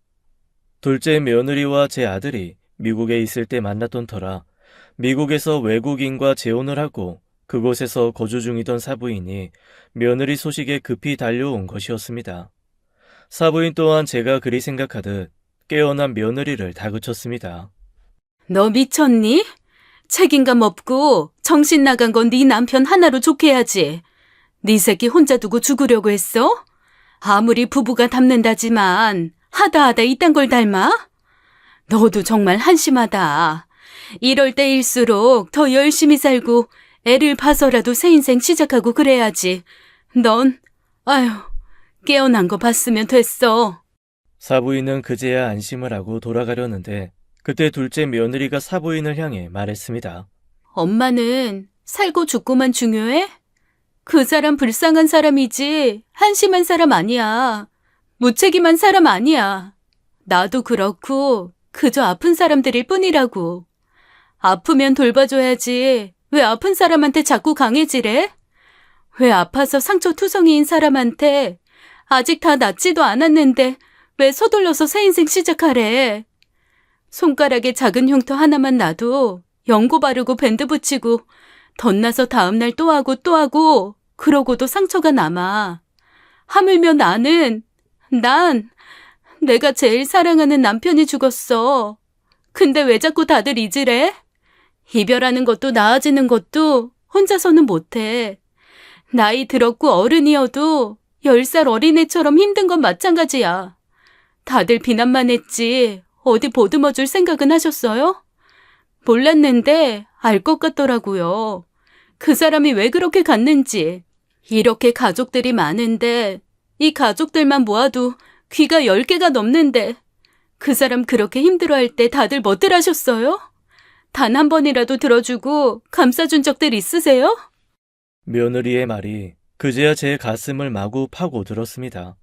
둘째 며느리와 제 아들이 미국에 있을 때 만났던 터라 미국에서 외국인과 재혼을 하고 그곳에서 거주 중이던 사부인이 며느리 소식에 급히 달려온 것이었습니다. 사부인 또한 제가 그리 생각하듯 깨어난 며느리를 다그쳤습니다. 너 미쳤니? 책임감 없고 정신 나간 건 네 남편 하나로 족해야지. 네 새끼 혼자 두고 죽으려고 했어? 아무리 부부가 닮는다지만 하다 이딴 걸 닮아? 너도 정말 한심하다. 이럴 때일수록 더 열심히 살고 애를 봐서라도 새 인생 시작하고 그래야지. 넌 아휴 깨어난 거 봤으면 됐어. 사부인은 그제야 안심을 하고 돌아가려는데 그때 둘째 며느리가 사부인을 향해 말했습니다. 엄마는 살고 죽고만 중요해? 그 사람 불쌍한 사람이지 한심한 사람 아니야. 무책임한 사람 아니야. 나도 그렇고 그저 아픈 사람들일 뿐이라고. 아프면 돌봐줘야지. 왜 아픈 사람한테 자꾸 강해지래? 왜 아파서 상처투성이인 사람한테 아직 다 낫지도 않았는데 왜 서둘러서 새 인생 시작하래? 손가락에 작은 흉터 하나만 나도 연고 바르고 밴드 붙이고 덧나서 다음날 또 하고 또 하고 그러고도 상처가 남아. 하물며 난 내가 제일 사랑하는 남편이 죽었어. 근데 왜 자꾸 다들 잊으래? 이별하는 것도 나아지는 것도 혼자서는 못해. 나이 들었고 어른이어도 10살 어린애처럼 힘든 건 마찬가지야. 다들 비난만 했지 어디 보듬어 줄 생각은 하셨어요? 몰랐는데 알 것 같더라고요. 그 사람이 왜 그렇게 갔는지. 이렇게 가족들이 많은데 이 가족들만 모아도 귀가 10개가 넘는데 그 사람 그렇게 힘들어할 때 다들 뭐들 하셨어요? 단 한 번이라도 들어주고 감싸준 적들 있으세요? 며느리의 말이 그제야 제 가슴을 마구 파고들었습니다.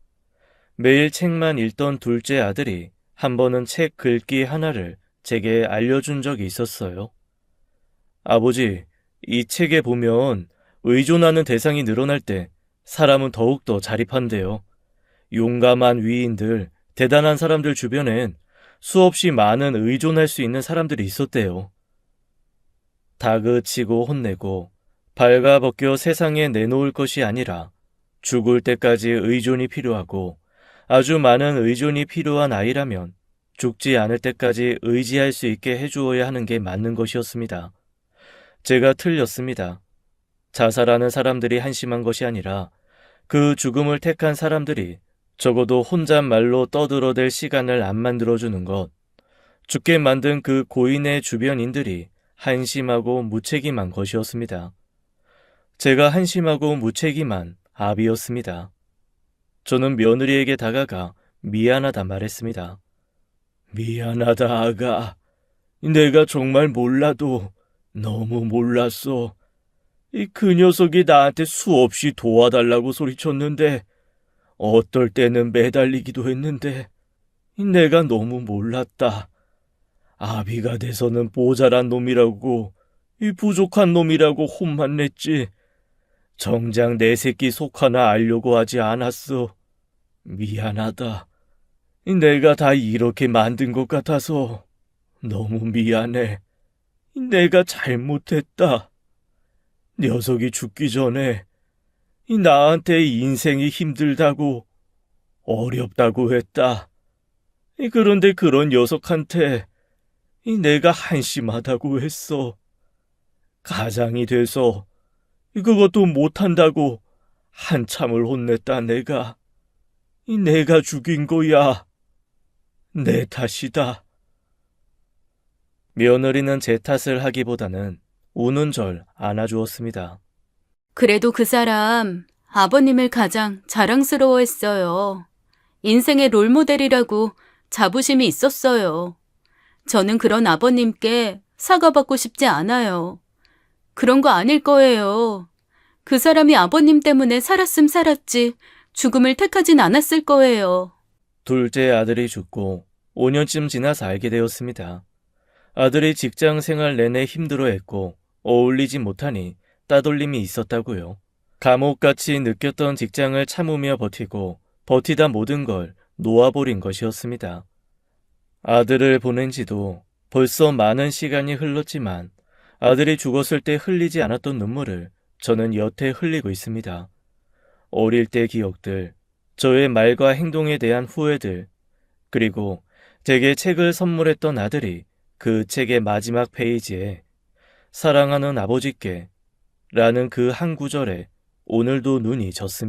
매일 책만 읽던 둘째 아들이 한 번은 책 글귀 하나를 제게 알려준 적이 있었어요. 아버지, 이 책에 보면 의존하는 대상이 늘어날 때 사람은 더욱더 자립한대요. 용감한 위인들, 대단한 사람들 주변엔 수없이 많은 의존할 수 있는 사람들이 있었대요. 다그치고 혼내고 발가벗겨 세상에 내놓을 것이 아니라 죽을 때까지 의존이 필요하고 아주 많은 의존이 필요한 아이라면 죽지 않을 때까지 의지할 수 있게 해주어야 하는 게 맞는 것이었습니다. 제가 틀렸습니다. 자살하는 사람들이 한심한 것이 아니라 그 죽음을 택한 사람들이 적어도 혼잣말로 떠들어댈 시간을 안 만들어주는 것, 죽게 만든 그 고인의 주변인들이 한심하고 무책임한 것이었습니다. 제가 한심하고 무책임한 아비였습니다. 저는 며느리에게 다가가 미안하다 말했습니다. 미안하다, 아가. 내가 정말 몰라도 너무 몰랐어. 그 녀석이 나한테 수없이 도와달라고 소리쳤는데 어떨 때는 매달리기도 했는데 내가 너무 몰랐다. 아비가 돼서는 모자란 놈이라고, 부족한 놈이라고 혼만 냈지. 정작 내 새끼 속 하나 알려고 하지 않았어. 미안하다. 내가 다 이렇게 만든 것 같아서 너무 미안해. 내가 잘못했다. 녀석이 죽기 전에 나한테 인생이 힘들다고, 어렵다고 했다. 그런데 그런 녀석한테 내가 한심하다고 했어. 가장이 돼서 그것도 못한다고 한참을 혼냈다 내가. 내가 죽인 거야. 내 탓이다. 며느리는 제 탓을 하기보다는 우는 절 안아주었습니다. 그래도 그 사람 아버님을 가장 자랑스러워했어요. 인생의 롤모델이라고 자부심이 있었어요. 저는 그런 아버님께 사과받고 싶지 않아요. 그런 거 아닐 거예요. 그 사람이 아버님 때문에 살았음 살았지 죽음을 택하진 않았을 거예요. 둘째 아들이 죽고 5년쯤 지나서 알게 되었습니다. 아들이 직장 생활 내내 힘들어했고 어울리지 못하니 따돌림이 있었다고요. 감옥같이 느꼈던 직장을 참으며 버티고 버티다 모든 걸 놓아버린 것이었습니다. 아들을 보낸 지도 벌써 많은 시간이 흘렀지만 아들이 죽었을 때 흘리지 않았던 눈물을 저는 여태 흘리고 있습니다. 어릴 때 기억들, 저의 말과 행동에 대한 후회들, 그리고 제게 책을 선물했던 아들이 그 책의 마지막 페이지에 사랑하는 아버지께 라는 그 한 구절에 오늘도 눈이 졌습니다.